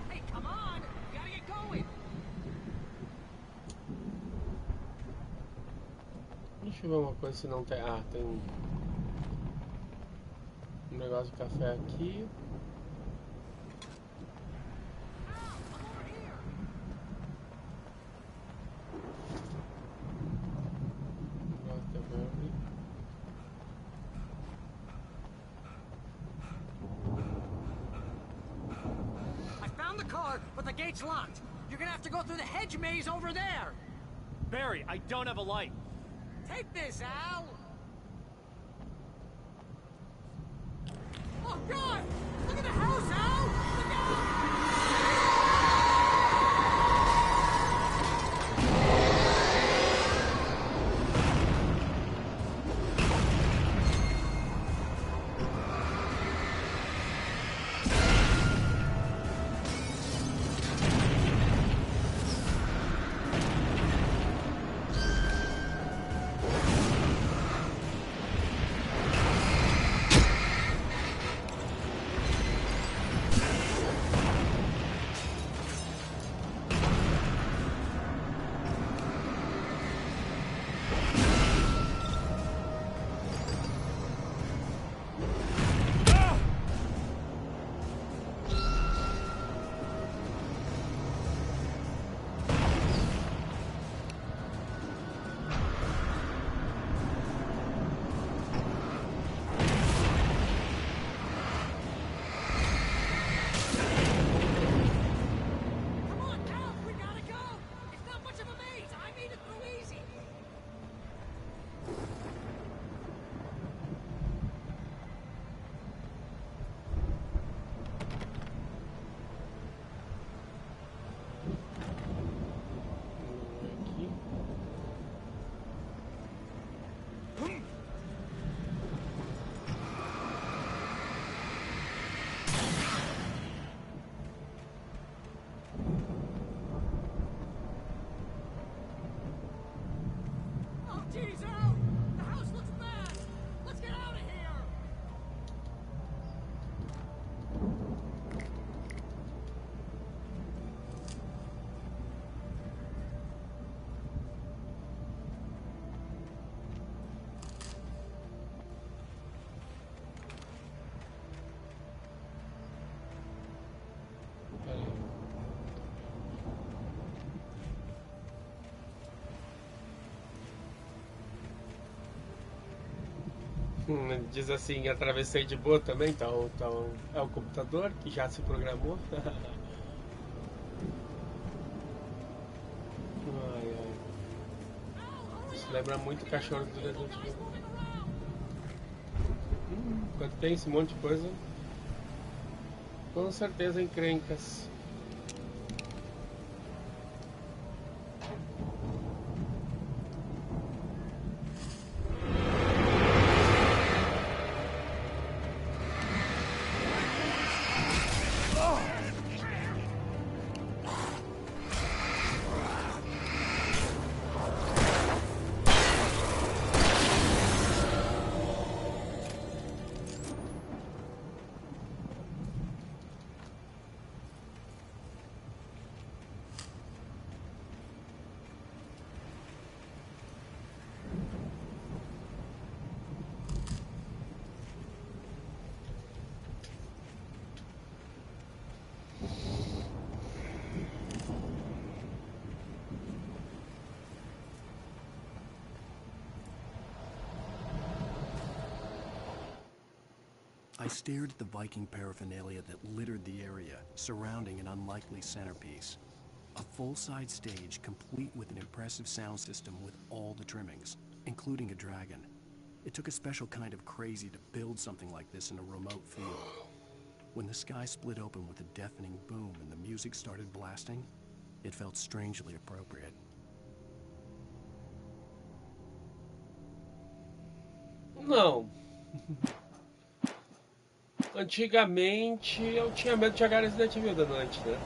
Hey, come on! We gotta get going! Deixa eu ver uma coisa se não tem. Ah, tem um negócio de café aqui. I found the car, but the gate's locked. You're gonna have to go through the hedge maze over there. Barry, I don't have a light. Take this, Al. Oh God! Look at the house, Al! Look out! Diz assim, atravessei de boa também, então é o computador que já se programou. Ai, ai. Isso lembra muito o cachorro do Resident Evil. Quando tem esse monte de coisa, com certeza encrencas. I stared at the Viking paraphernalia that littered the area, surrounding an unlikely centerpiece. A full-size stage complete with an impressive sound system with all the trimmings, including a dragon. It took a special kind of crazy to build something like this in a remote field. When the sky split open with a deafening boom and the music started blasting, it felt strangely appropriate. Não. Antigamente eu tinha medo de jogar Resident Evil da noite, né?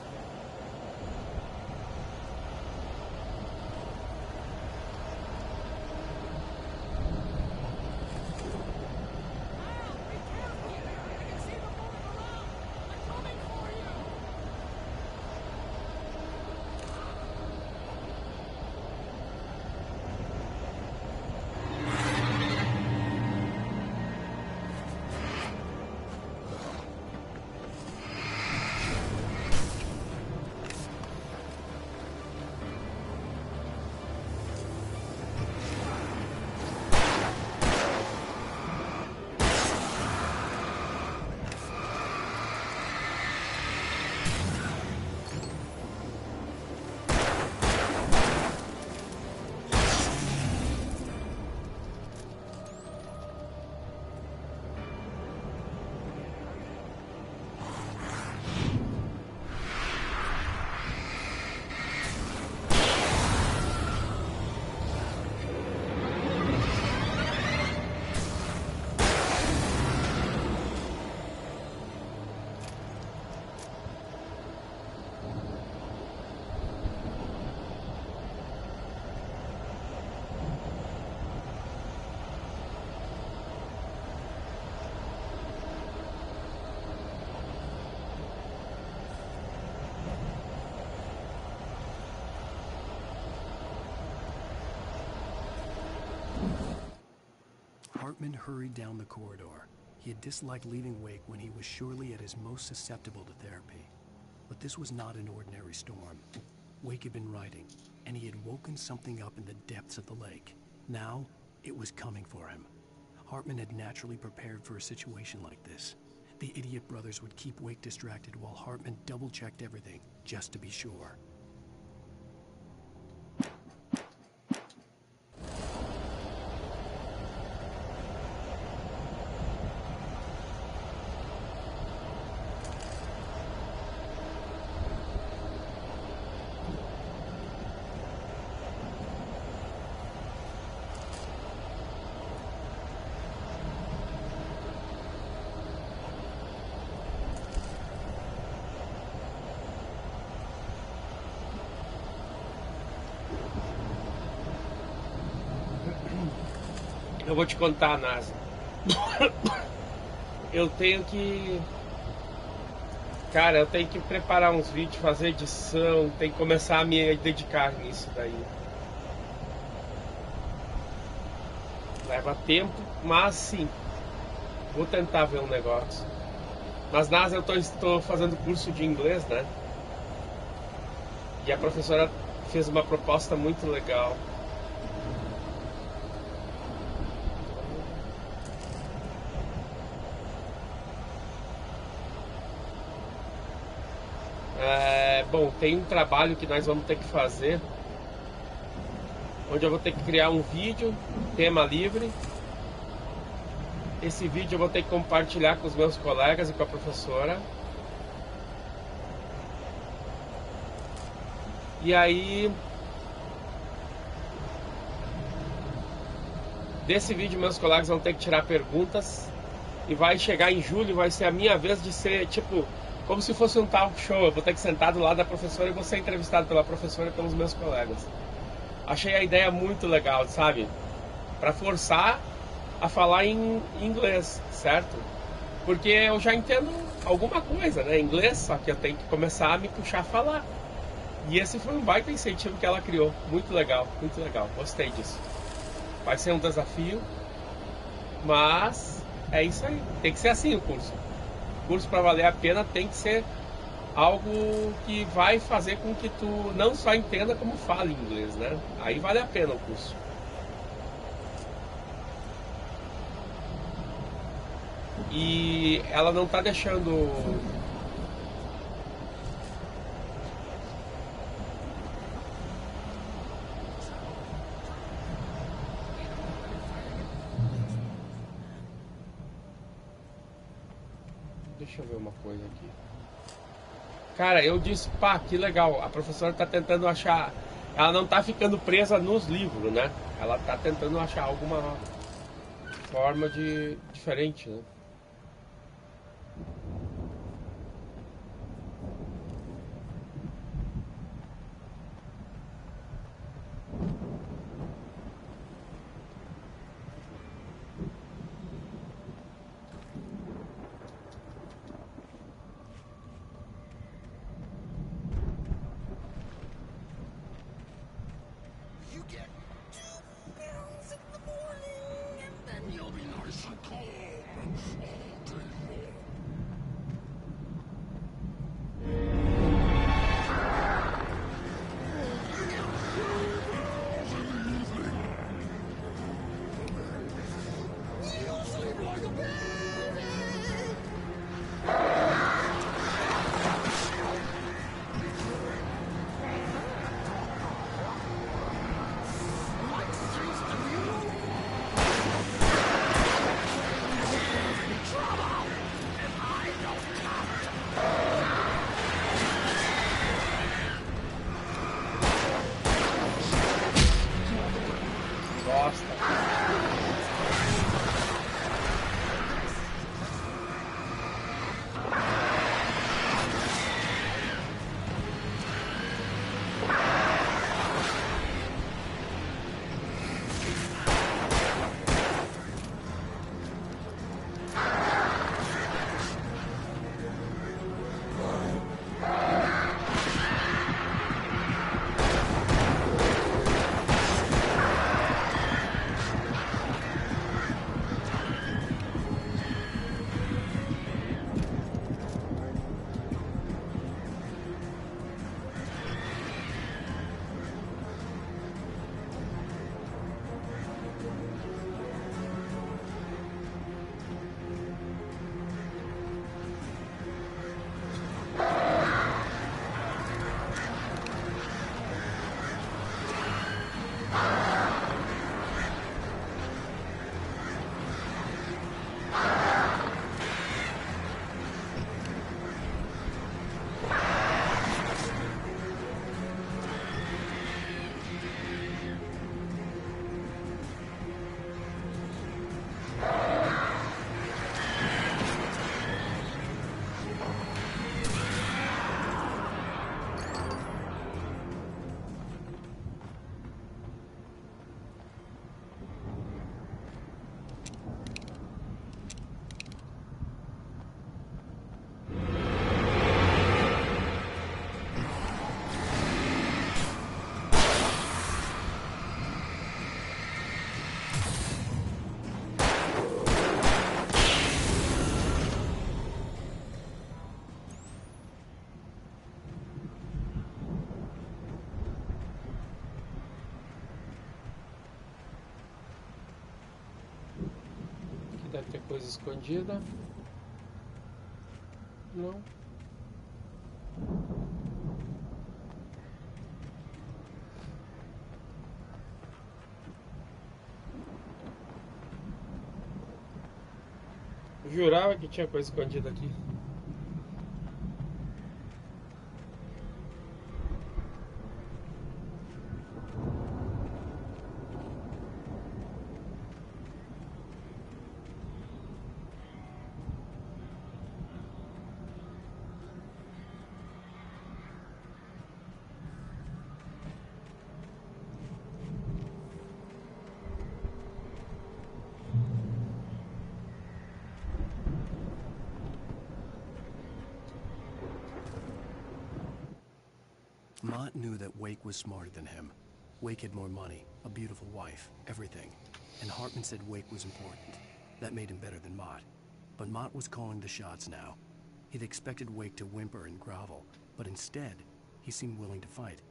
Hartman hurried down the corridor. He had disliked leaving Wake when he was surely at his most susceptible to therapy. But this was not an ordinary storm. Wake had been writing, and he had woken something up in the depths of the lake. Now, it was coming for him. Hartman had naturally prepared for a situation like this. The idiot brothers would keep Wake distracted while Hartman double-checked everything, just to be sure. Eu vou te contar, NASA. Eu tenho que... Cara, eu tenho que preparar uns vídeos, fazer edição, tenho que começar a me dedicar nisso daí. Leva tempo, mas sim, vou tentar ver um negócio. Mas, NASA, eu estou fazendo curso de inglês, né? E a professora fez uma proposta muito legal. Bom, tem um trabalho que nós vamos ter que fazer, onde eu vou ter que criar um vídeo, tema livre. Esse vídeo eu vou ter que compartilhar com os meus colegas e com a professora. E aí, desse vídeo meus colegas vão ter que tirar perguntas. E vai chegar em julho, vai ser a minha vez de ser, tipo, como se fosse um talk show. Eu vou ter que sentar do lado da professora e vou ser entrevistado pela professora e pelos meus colegas. Achei a ideia muito legal, sabe? Para forçar a falar em inglês, certo? Porque eu já entendo alguma coisa, né? Inglês, só que eu tenho que começar a me puxar a falar. E esse foi um baita incentivo que ela criou. Muito legal, gostei disso. Vai ser um desafio, mas é isso aí. Tem que ser assim o curso. O curso, para valer a pena, tem que ser algo que vai fazer com que tu não só entenda como fale inglês, né? Aí vale a pena o curso. E ela não tá deixando... Deixa eu ver uma coisa aqui. Cara, eu disse, pá, que legal. A professora tá tentando achar... Ela não tá ficando presa nos livros, né? Ela tá tentando achar alguma forma de diferente, né? You get 2 pills in the morning, and then you'll be nice and calm all day long. You sleep like a baby. Deve ter coisa escondida. Não. Eu jurava que tinha coisa escondida aqui. Mott knew that Wake was smarter than him. Wake had more money, a beautiful wife, everything. And Hartman said Wake was important. That made him better than Mott. But Mott was calling the shots now. He'd expected Wake to whimper and grovel, but instead, he seemed willing to fight.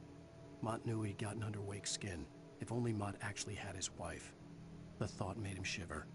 Mott knew he'd gotten under Wake's skin. If only Mott actually had his wife. The thought made him shiver.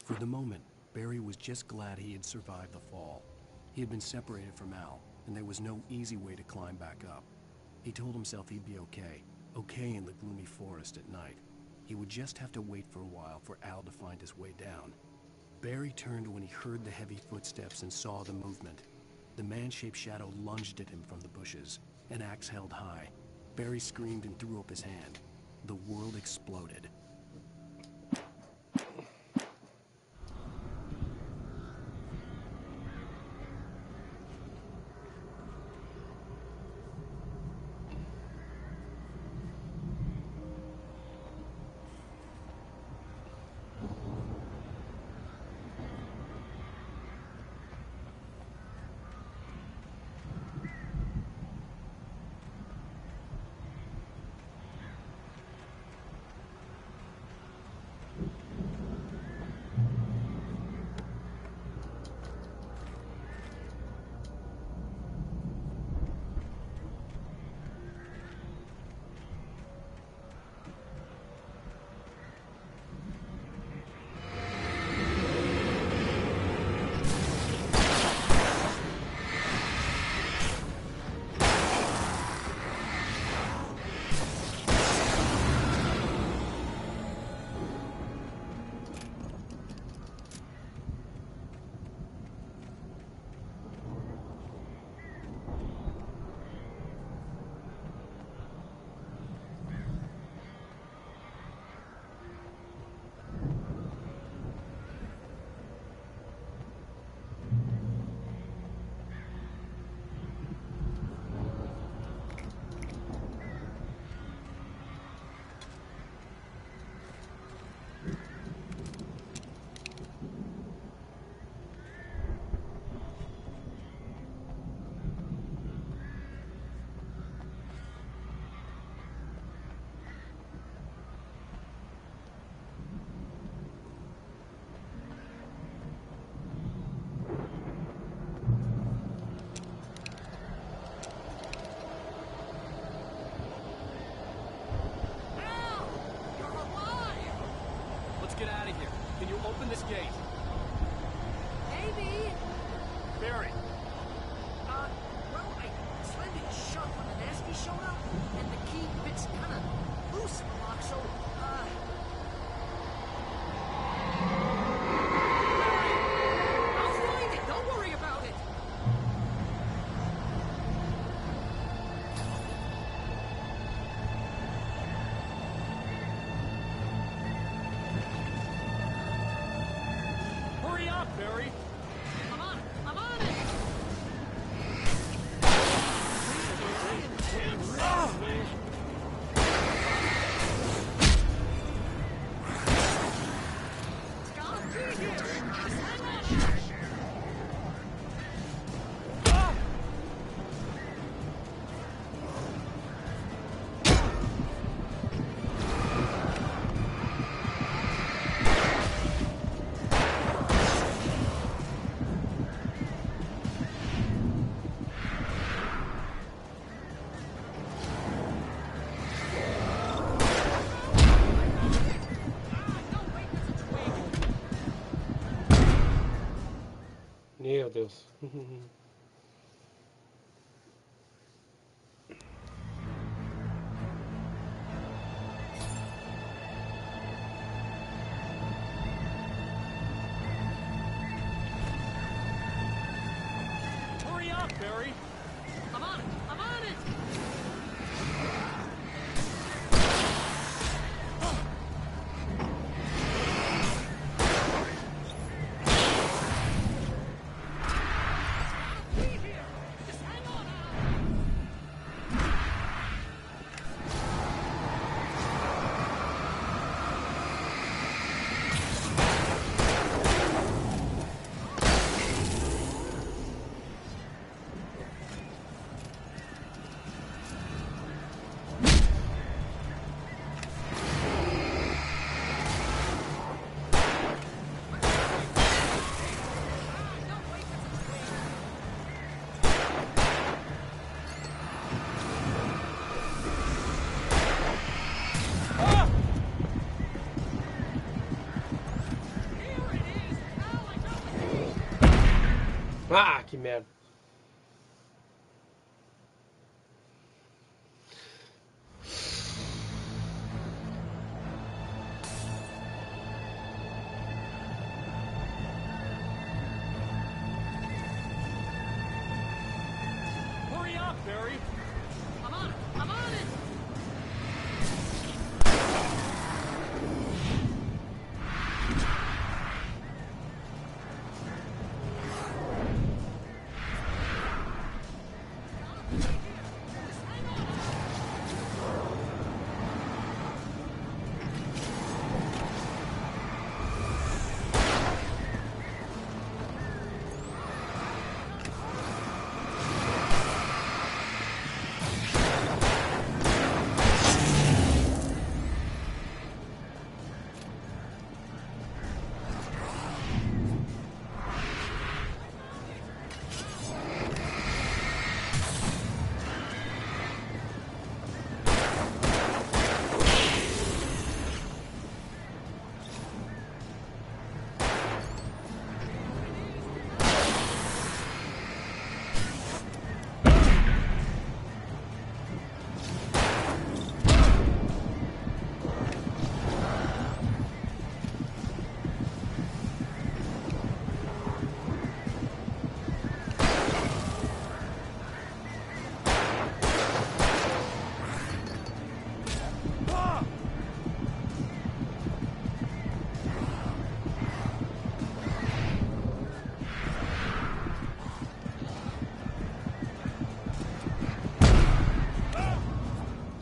For the moment, Barry was just glad he had survived the fall. He had been separated from Al, and there was no easy way to climb back up. He told himself he'd be okay in the gloomy forest at night. He would just have to wait for a while for Al to find his way down. Barry turned when he heard the heavy footsteps and saw the movement. The man-shaped shadow lunged at him from the bushes, an axe held high. Barry screamed and threw up his hand. The world exploded. Open this gate. Maybe. Barry. Well, I slammed it shut when the nasty showed up, and the key fits kind of loose in the lock, so, I'll find it. Don't worry about it. Hurry up, Barry. I'm on it. I'm on it. It's gotta be here. Just hang on. Meu Deus. Hurry up, Barry. I'm on it. I'm on it. Ah, que merda. Hurry up, Barry! I'm on it! I'm on it!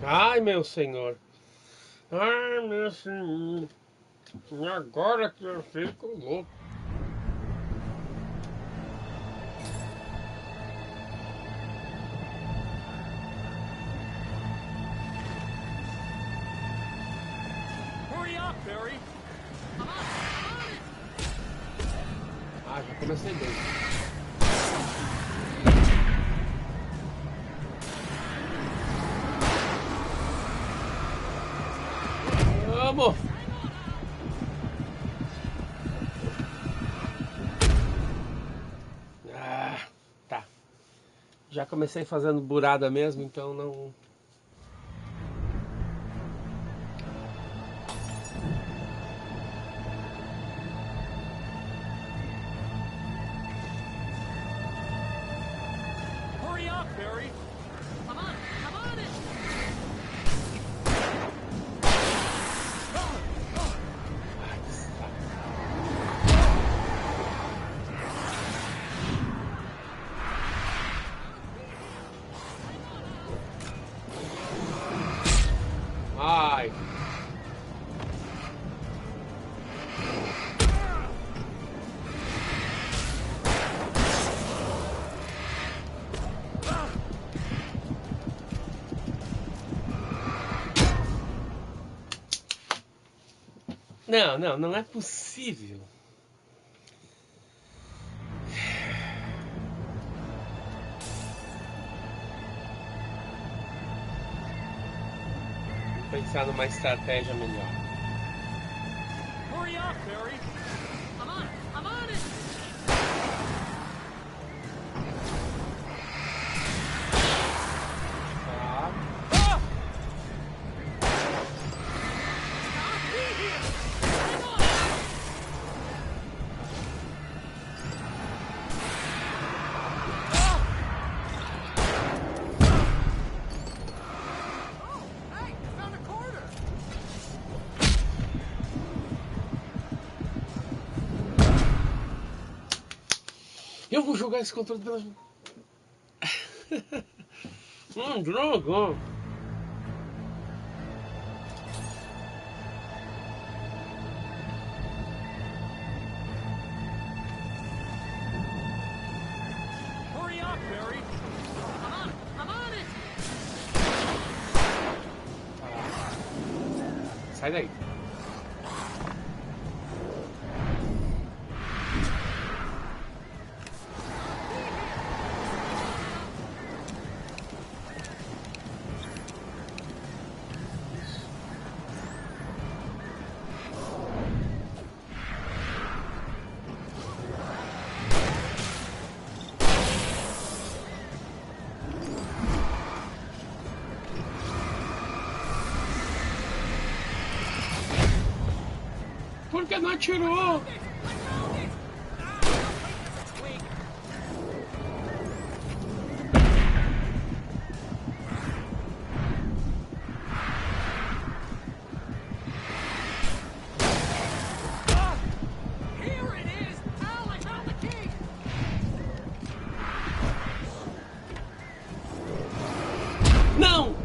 Ai, meu senhor. Ai, meu senhor. E agora que eu fico louco. Hurry up, Barry! Ah, já comecei bem. Vamos! Ah, tá. Já comecei fazendo burada mesmo, então não... Hurry up, Barry! I'm on it! I'm on it! Ai! Não é possível. Vou pensar numa estratégia melhor. Hurry up, Barry! I'm on it! I'm on it! Tá. Hey, I found a quarter! Eu vou jogar esse controle pelas... droga! Hurry up, Barry! I'm on it! I'm on it! Sai daí. Por que não atirou? Não!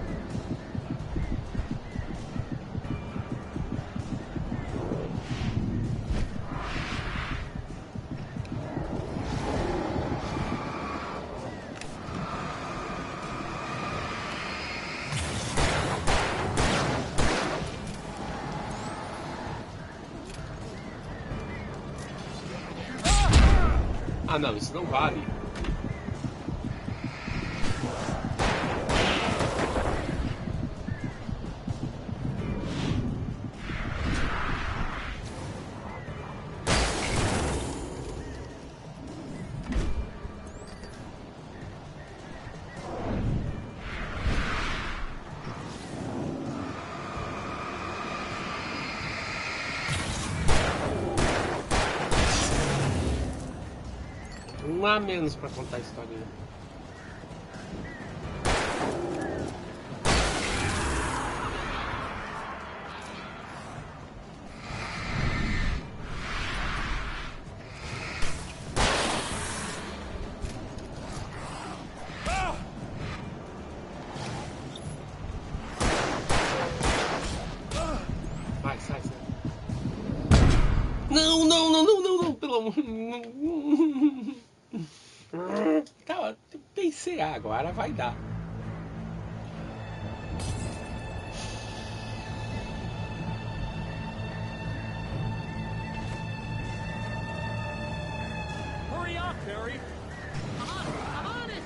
Ah, não, isso não vale. Um a menos pra contar a história. Vai, sai, sai. Não, não, não, não, não, não, pelo amor. Tá, pensei, agora vai dar. Hurry up, Harry! I'm on it!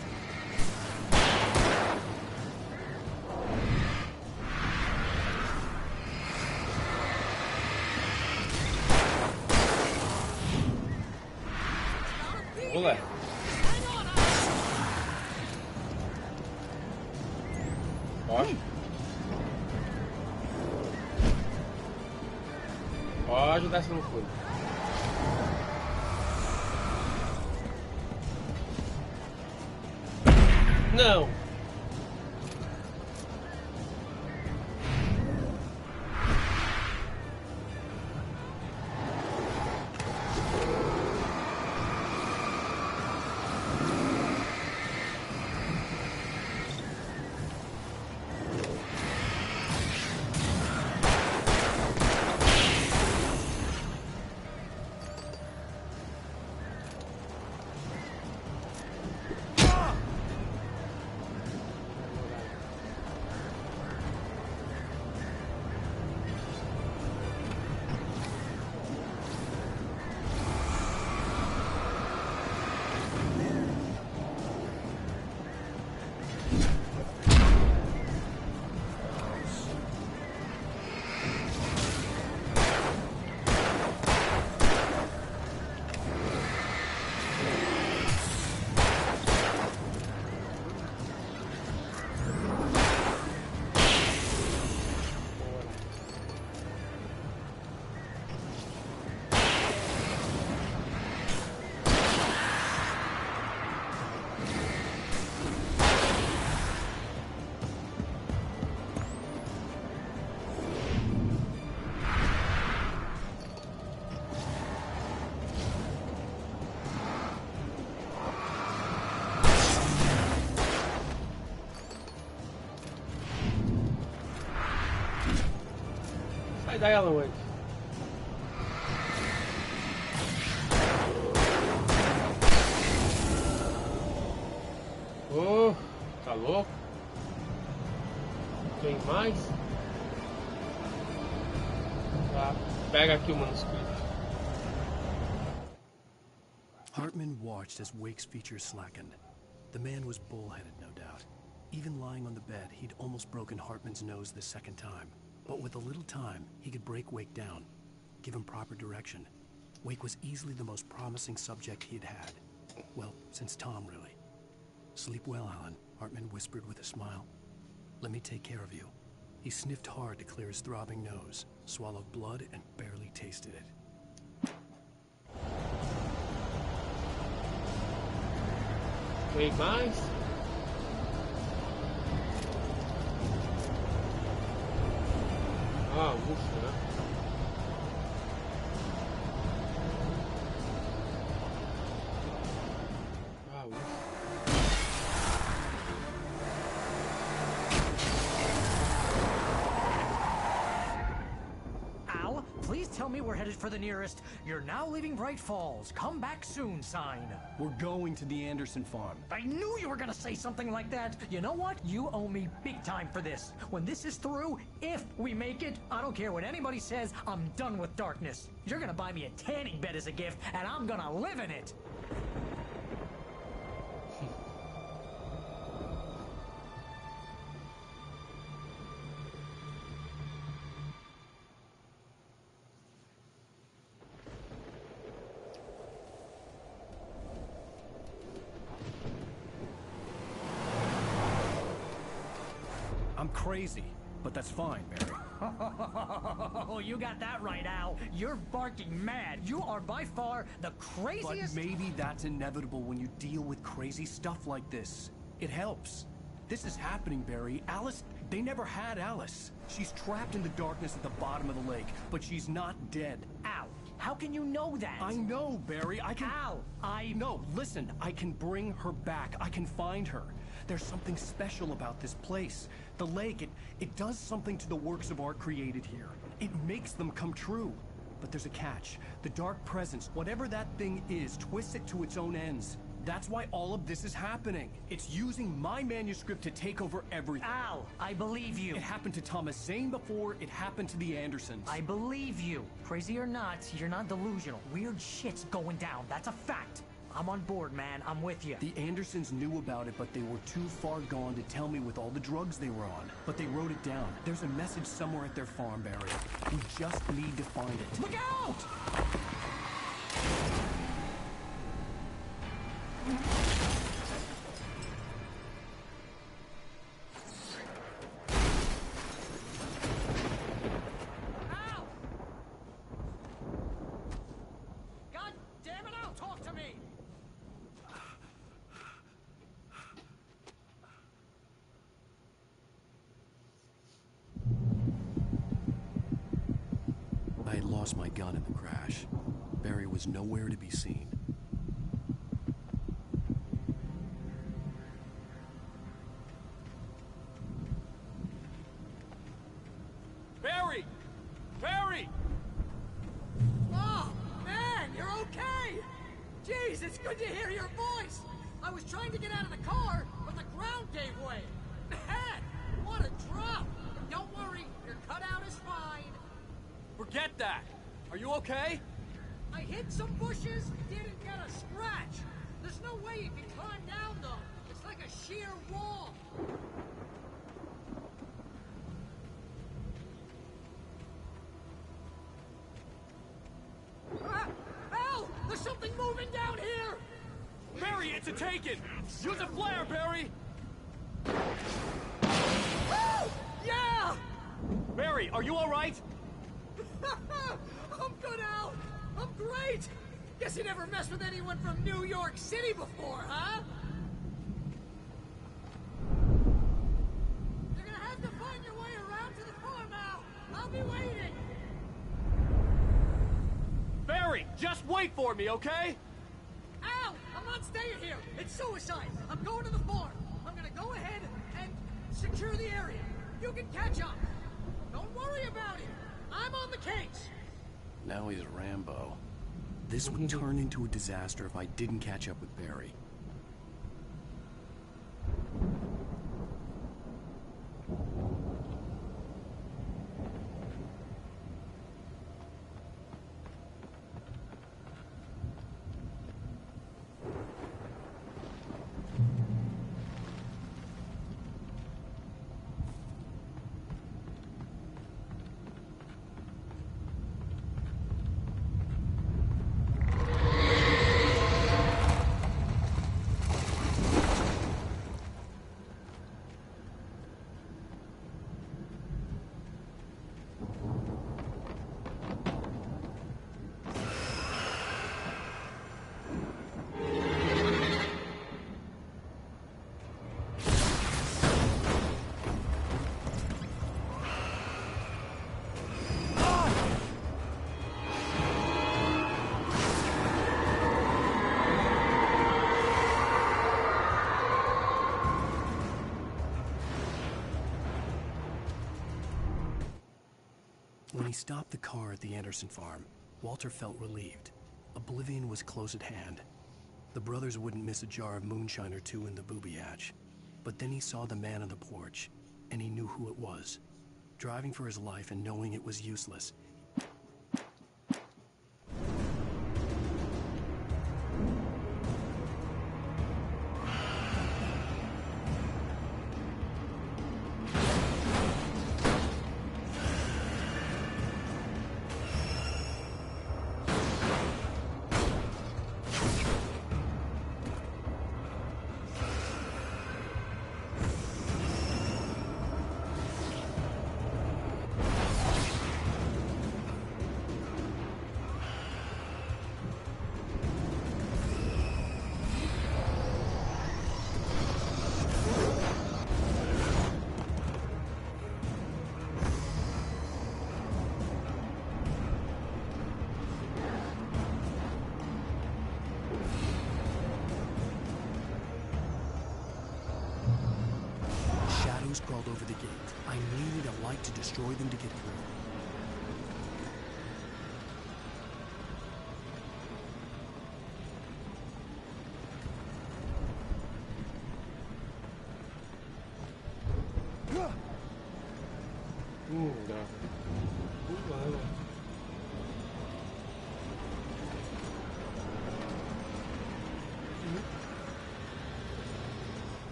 Olé. Pode. Pode dar essa loucura. Não. Sai daí, Alan Wake. Oh, tá louco? Tem mais? Tá, pega aqui o manuscrito. Hartman watched as Wake's features slackened. The man was bullheaded, no doubt. Even lying on the bed, he'd almost broken Hartman's nose the second time. But with a little time, he could break Wake down, give him proper direction. Wake was easily the most promising subject he'd had. Well, since Tom, really. Sleep well, Alan, Hartman whispered with a smile. Let me take care of you. He sniffed hard to clear his throbbing nose, swallowed blood, and barely tasted it. Tem mais? Ah, ufa, né? Ah, ufa. Al, please tell me we're headed for the nearest "You're now leaving Bright Falls. Come back soon" sign. We're going to the Anderson farm. I knew you were gonna say something like that. You know what? You owe me big time for this. When this is through, if we make it, I don't care what anybody says, I'm done with darkness. You're gonna buy me a tanning bed as a gift, and I'm gonna live in it. I'm crazy, but that's fine, Barry. Oh, you got that right, Al. You're barking mad. You are by far the craziest... But maybe that's inevitable when you deal with crazy stuff like this. It helps. This is happening, Barry. Alice, they never had Alice. She's trapped in the darkness at the bottom of the lake, but she's not dead. Al, how can you know that? I know, Barry. I can... Al, No, listen. I can bring her back. I can find her. There's something special about this place. The lake, it does something to the works of art created here. It makes them come true. But there's a catch. The dark presence, whatever that thing is, twists it to its own ends. That's why all of this is happening. It's using my manuscript to take over everything. Al, I believe you. It happened to Thomas Zane before, it happened to the Andersons. I believe you. Crazy or not, you're not delusional. Weird shit's going down. That's a fact. I'm on board, man. I'm with you. The Andersons knew about it, but they were too far gone to tell me with all the drugs they were on. But they wrote it down. There's a message somewhere at their farm, Barry. We just need to find it. Look out! Al! God damn it, Al, talk to me! I had lost my gun in the crash. Barry was nowhere to be seen. Barry! Barry! Oh, man, you're okay! Jeez, it's good to hear your voice! I was trying to get out of the car, but the ground gave way. Man, what a drop! Don't worry, your cutout is fine. Forget that! Are you okay? I hit some bushes, didn't get a scratch. There's no way you can climb down, though. It's like a sheer wall. Ah! Al! There's something moving down here! Barry, it's a taken! Use a flare, Barry! Woo! Yeah! Barry, are you alright? I'm good, Al! I'm great! Guess you never messed with anyone from New York City before, huh? You're gonna have to find your way around to the farm, Al! I'll be waiting! Barry, just wait for me, okay? Al! I'm not staying here! It's suicide! I'm going to the farm! I'm gonna go ahead and secure the area. You can catch up! Don't worry about it! I'm on the case! Now he's Rambo. This would turn into a disaster if I didn't catch up with Barry. he stopped the car at the Anderson farm, Walter felt relieved. Oblivion was close at hand. The brothers wouldn't miss a jar of moonshine or two in the booby hatch. But then he saw the man on the porch, and he knew who it was. Driving for his life and knowing it was useless, crawled over the gate. I needed a light to destroy them to get through.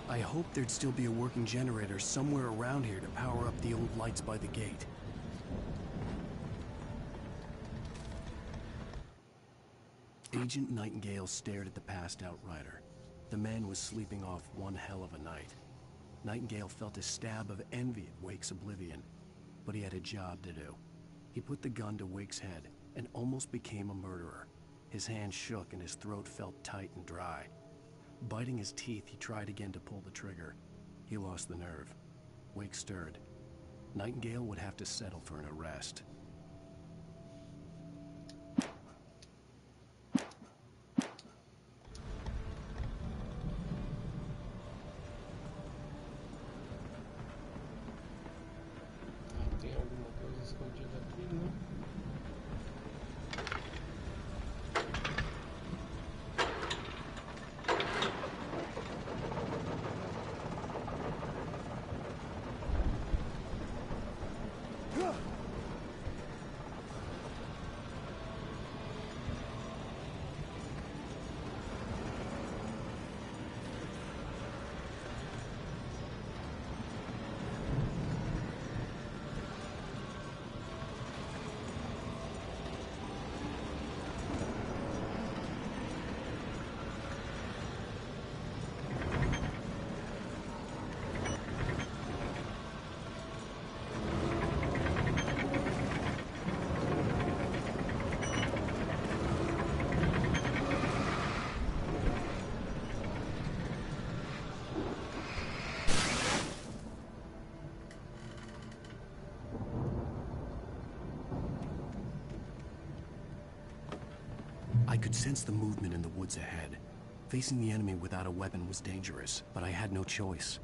I hoped there'd still be a working generator somewhere around here to power up the old lights by the gate. Agent Nightingale stared at the passed-out rider. The man was sleeping off one hell of a night. Nightingale felt a stab of envy at Wake's oblivion, but he had a job to do. He put the gun to Wake's head and almost became a murderer. His hand shook and his throat felt tight and dry. Biting his teeth, he tried again to pull the trigger. He lost the nerve. Wake stirred. Nightingale would have to settle for an arrest. Tem alguma coisa escondida aqui, não? I could sense the movement in the woods ahead. Facing the enemy without a weapon was dangerous, but I had no choice.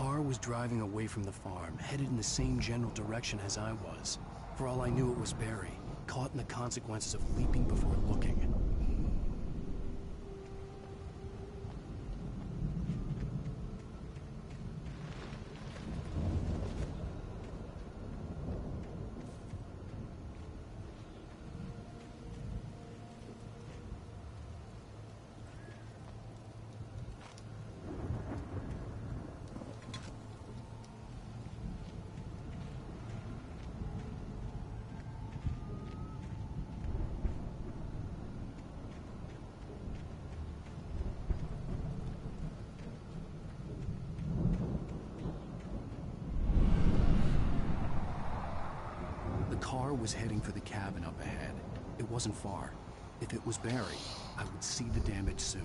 car was driving away from the farm, headed in the same general direction as I was. For all I knew, it was Barry, caught in the consequences of leaping before looking. The car was heading for the cabin up ahead. It wasn't far. If it was Barry, I would see the damage soon.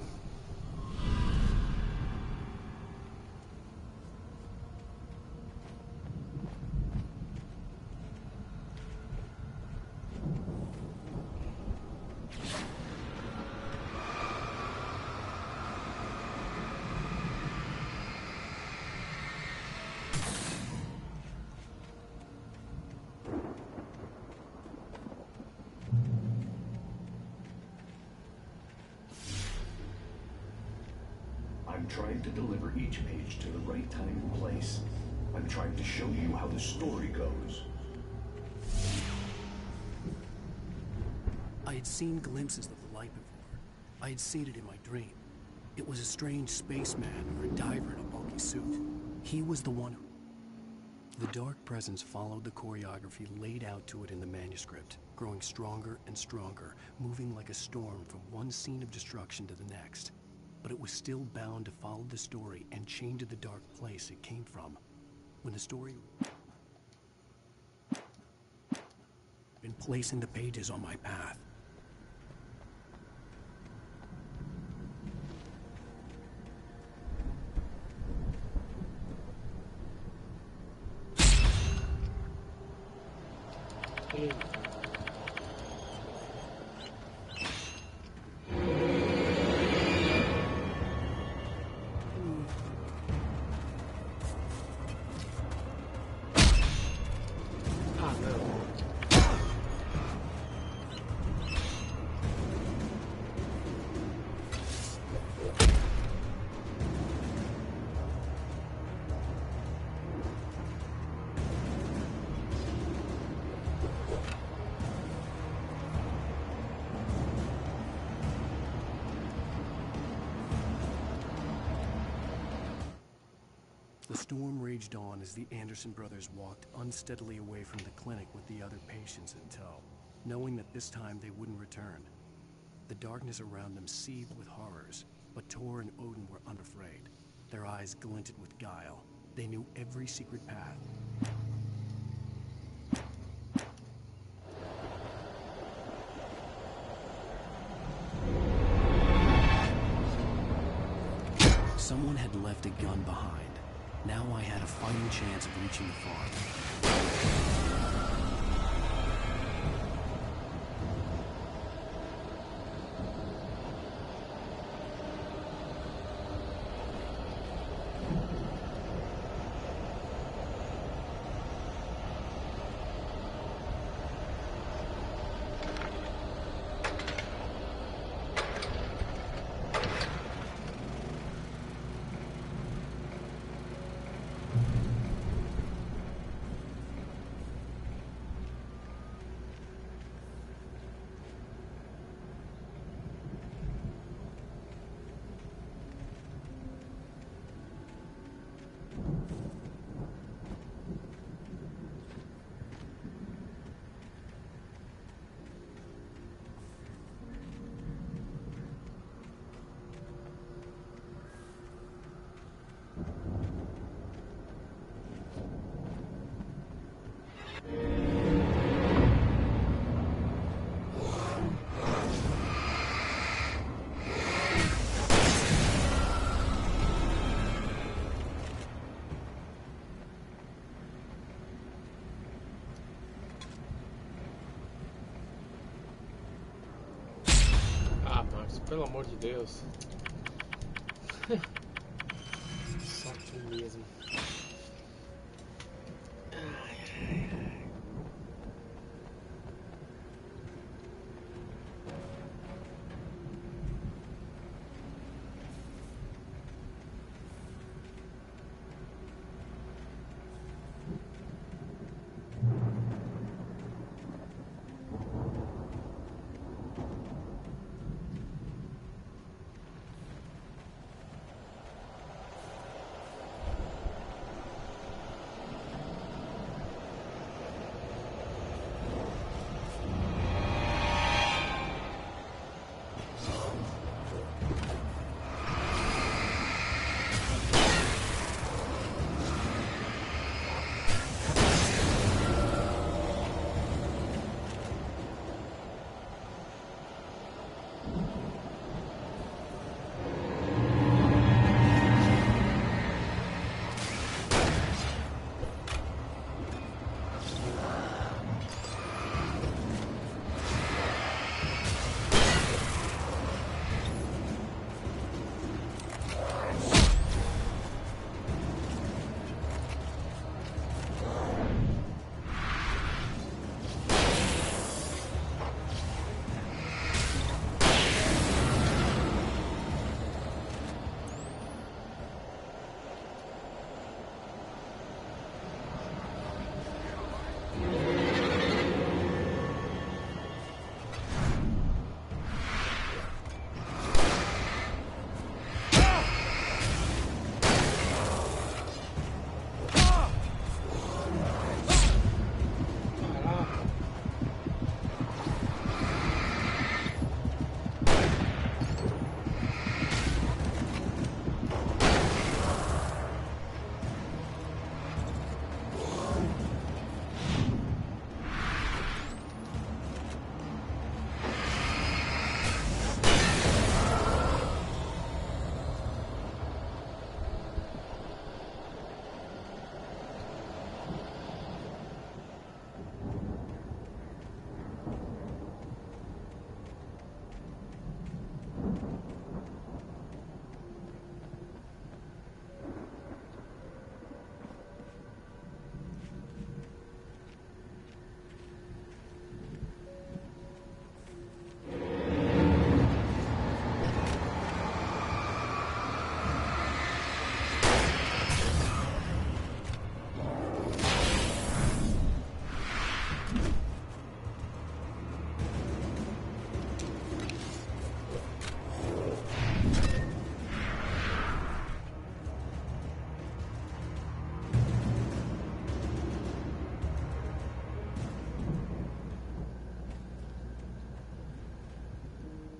I'm trying to deliver each page to the right time and place. I'm trying to show you how the story goes. I had seen glimpses of the light before. I had seen it in my dream. It was a strange spaceman or a diver in a bulky suit. He was the one who... The dark presence followed the choreography laid out to it in the manuscript, growing stronger and stronger, moving like a storm from one scene of destruction to the next. But it was still bound to follow the story and chained to the dark place it came from. When the story... been placing the pages on my path. The storm raged on as the Anderson brothers walked unsteadily away from the clinic with the other patients in tow, knowing that this time they wouldn't return. The darkness around them seethed with horrors, but Tor and Odin were unafraid. Their eyes glinted with guile. They knew every secret path. Someone had left a gun behind. Now I had a fighting chance of reaching the farm. Pelo amor de Deus. Só tu mesmo.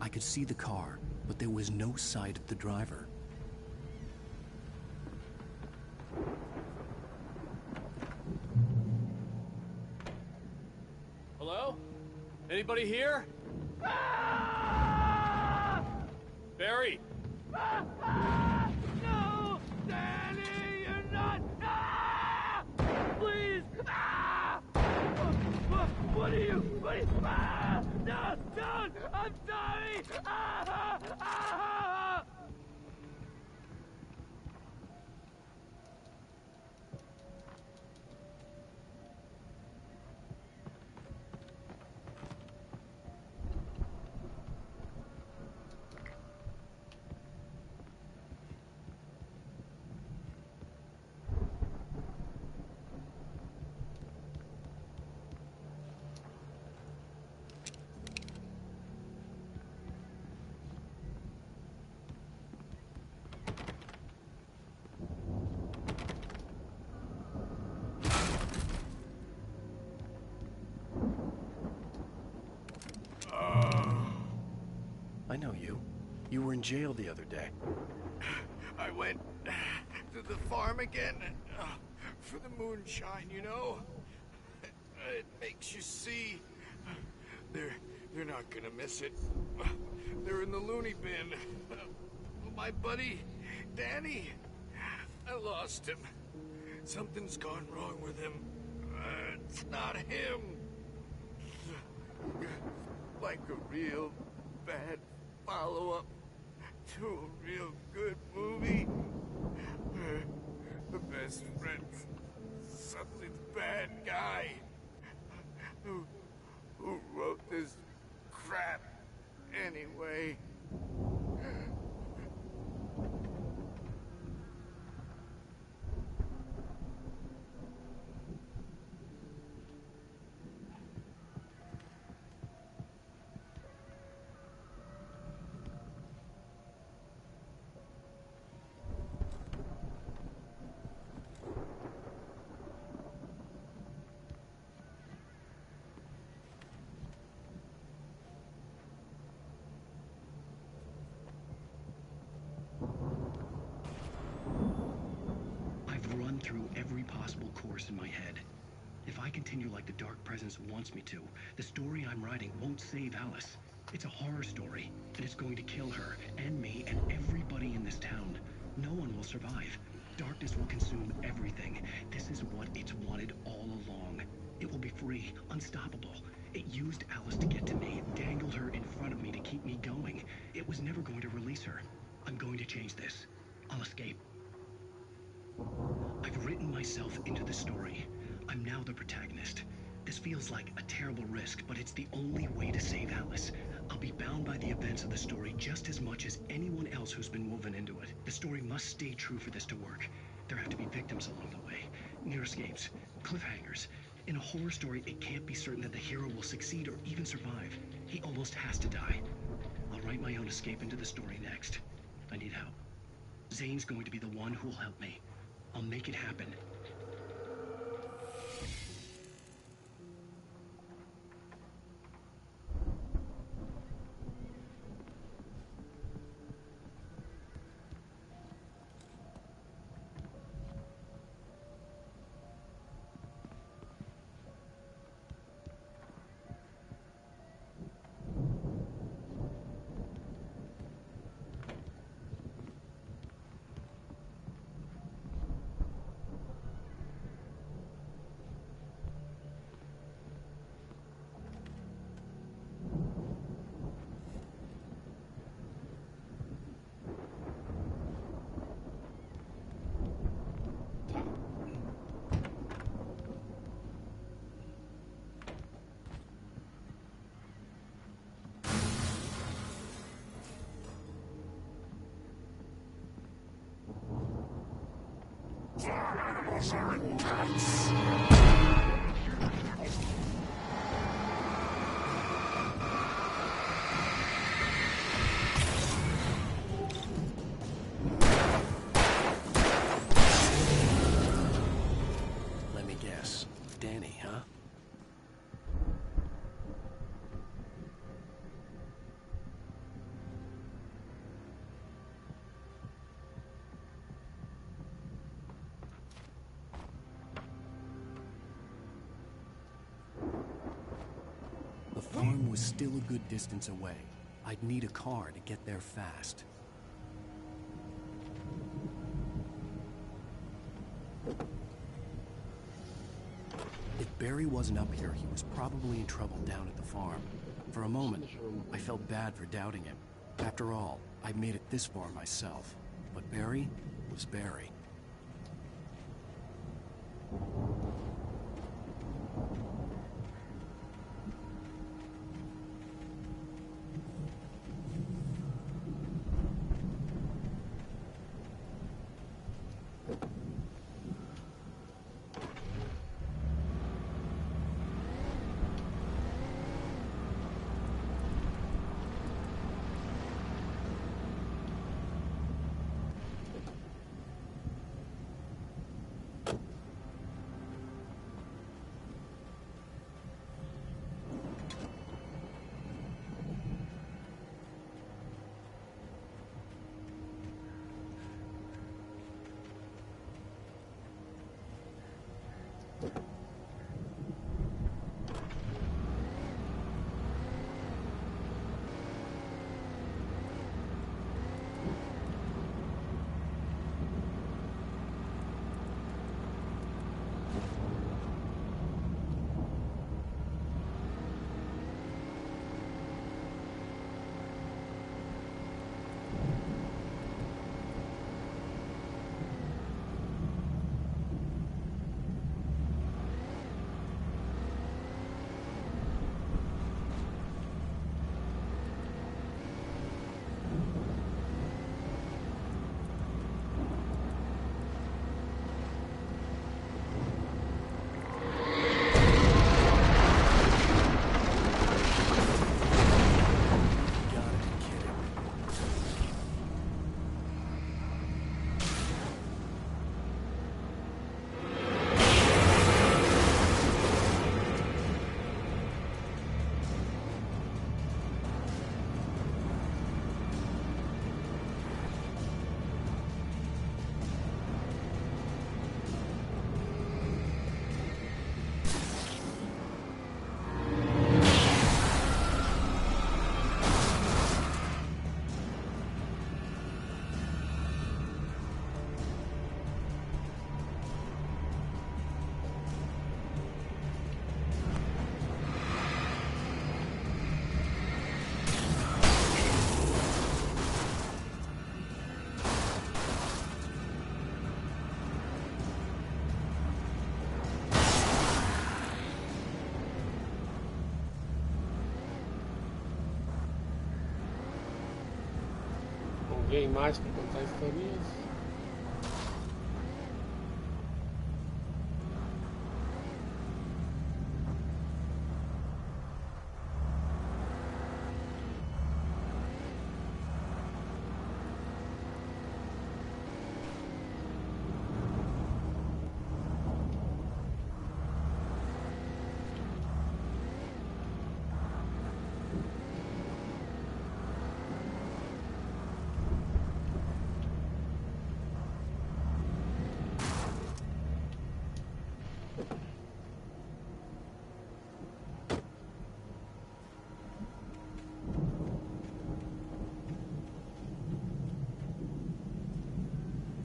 I could see the car, but there was no sight of the driver. Hello? Anybody here? Barry! No! Danny, you're not! Please! What are you? No! Don't! I'm sorry! I know you. You were in jail the other day. I went to the farm again for the moonshine, you know? It makes you see. They're not gonna miss it. They're in the loony bin. My buddy, Danny, I lost him. Something's gone wrong with him. It's not him. Like a real bad follow-up to a real good movie. The best friend's suddenly the bad guy who wrote this crap anyway. Through every possible course in my head. If I continue like the Dark Presence wants me to, the story I'm writing won't save Alice. It's a horror story, and it's going to kill her, and me, and everybody in this town. No one will survive. Darkness will consume everything. This is what it's wanted all along. It will be free, unstoppable. It used Alice to get to me, dangled her in front of me to keep me going. It was never going to release her. I'm going to change this. I'll escape. I've written myself into the story. I'm now the protagonist. This feels like a terrible risk, but it's the only way to save Alice. I'll be bound by the events of the story just as much as anyone else who's been woven into it. The story must stay true for this to work. There have to be victims along the way, near escapes, cliffhangers. In a horror story, it can't be certain that the hero will succeed or even survive. He almost has to die. I'll write my own escape into the story next. I need help. Zane's going to be the one who'll help me. I'll make it happen. Animals are intense. Let me guess. Danny, huh? was still a good distance away. I'd need a car to get there fast. If Barry wasn't up here, he was probably in trouble down at the farm. For a moment, I felt bad for doubting him. After all, I'd made it this far myself. But Barry was Barry. Alguém mais para contar historinhas?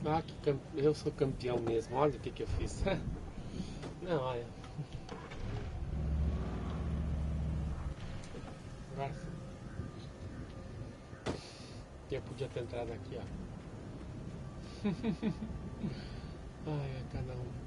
Ah, eu sou campeão mesmo. Olha o que eu fiz. Não, olha. Nossa. Eu podia ter entrado aqui, ó. Ai, é cada um.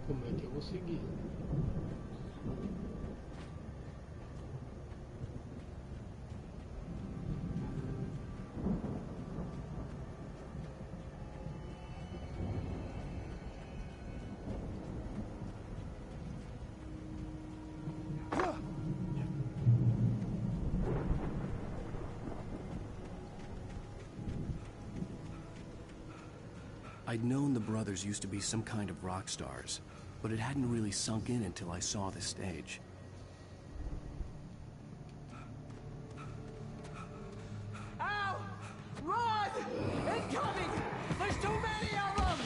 Como é que eu vou seguir? I'd known the brothers used to be some kind of rock stars, but it hadn't really sunk in until I saw the stage. Ow! Run! Incoming! There's too many of them!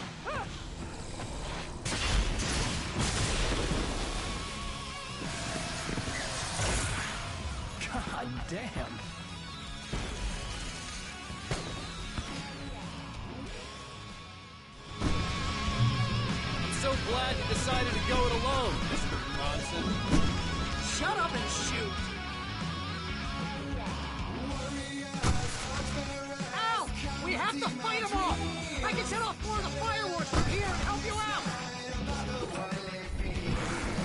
God damn! So glad you decided to go it alone, Mr. Bronson. Shut up and shoot! Ow! We have to fight them off! I can set off more of the fireworks from here and help you out!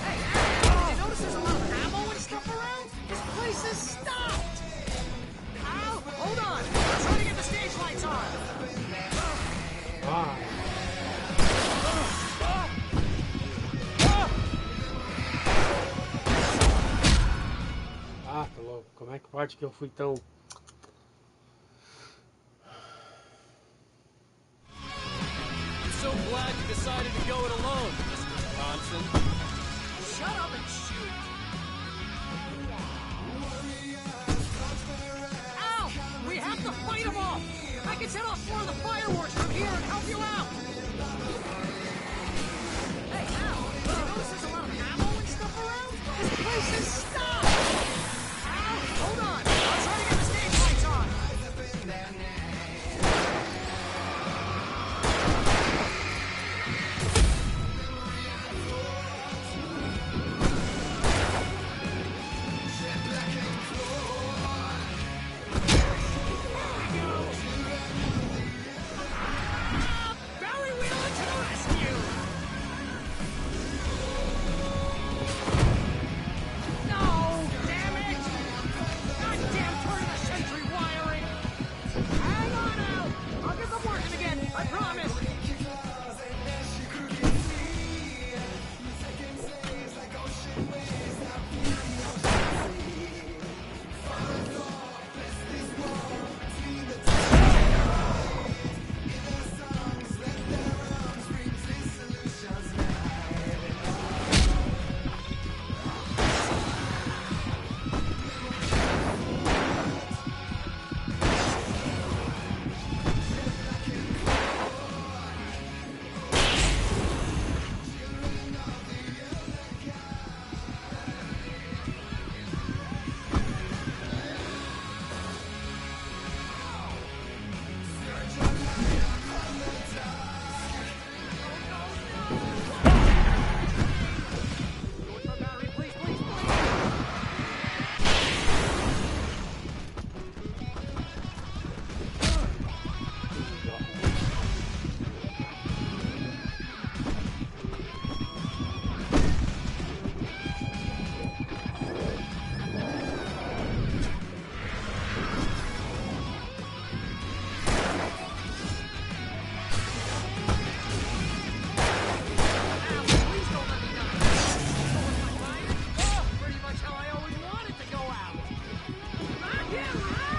Hey, Al, you notice there's a lot of ammo and stuff around? This place is stopped! Al, hold on! I'm trying to get the stage lights on! Ah. Ah, tá louco. Como é que pode que eu fui tão... I'm so glad you decided to go it alone, Mr. Bronson. Shut up and shoot! Ow! We have to fight them off! I can set off more of the fireworks from here and help you out! Hey, Al, you notice there's a lot of ammo and stuff around? This place is stopped! Al, hold on! I'm trying to get the stage lights on! Barry Wheeler to the rescue! No! Damn it! Goddamn turn-of-the-century wiring! Hang on out! I'll get them working again, I promise! Barry, please, please, please! Pretty much how I always wanted to go out. Rock and roll!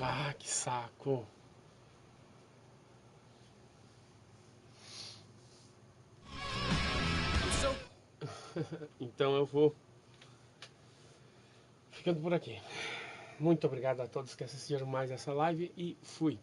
Ah, que saco. Então eu vou ficando por aqui. Muito obrigado a todos que assistiram mais essa live e fui.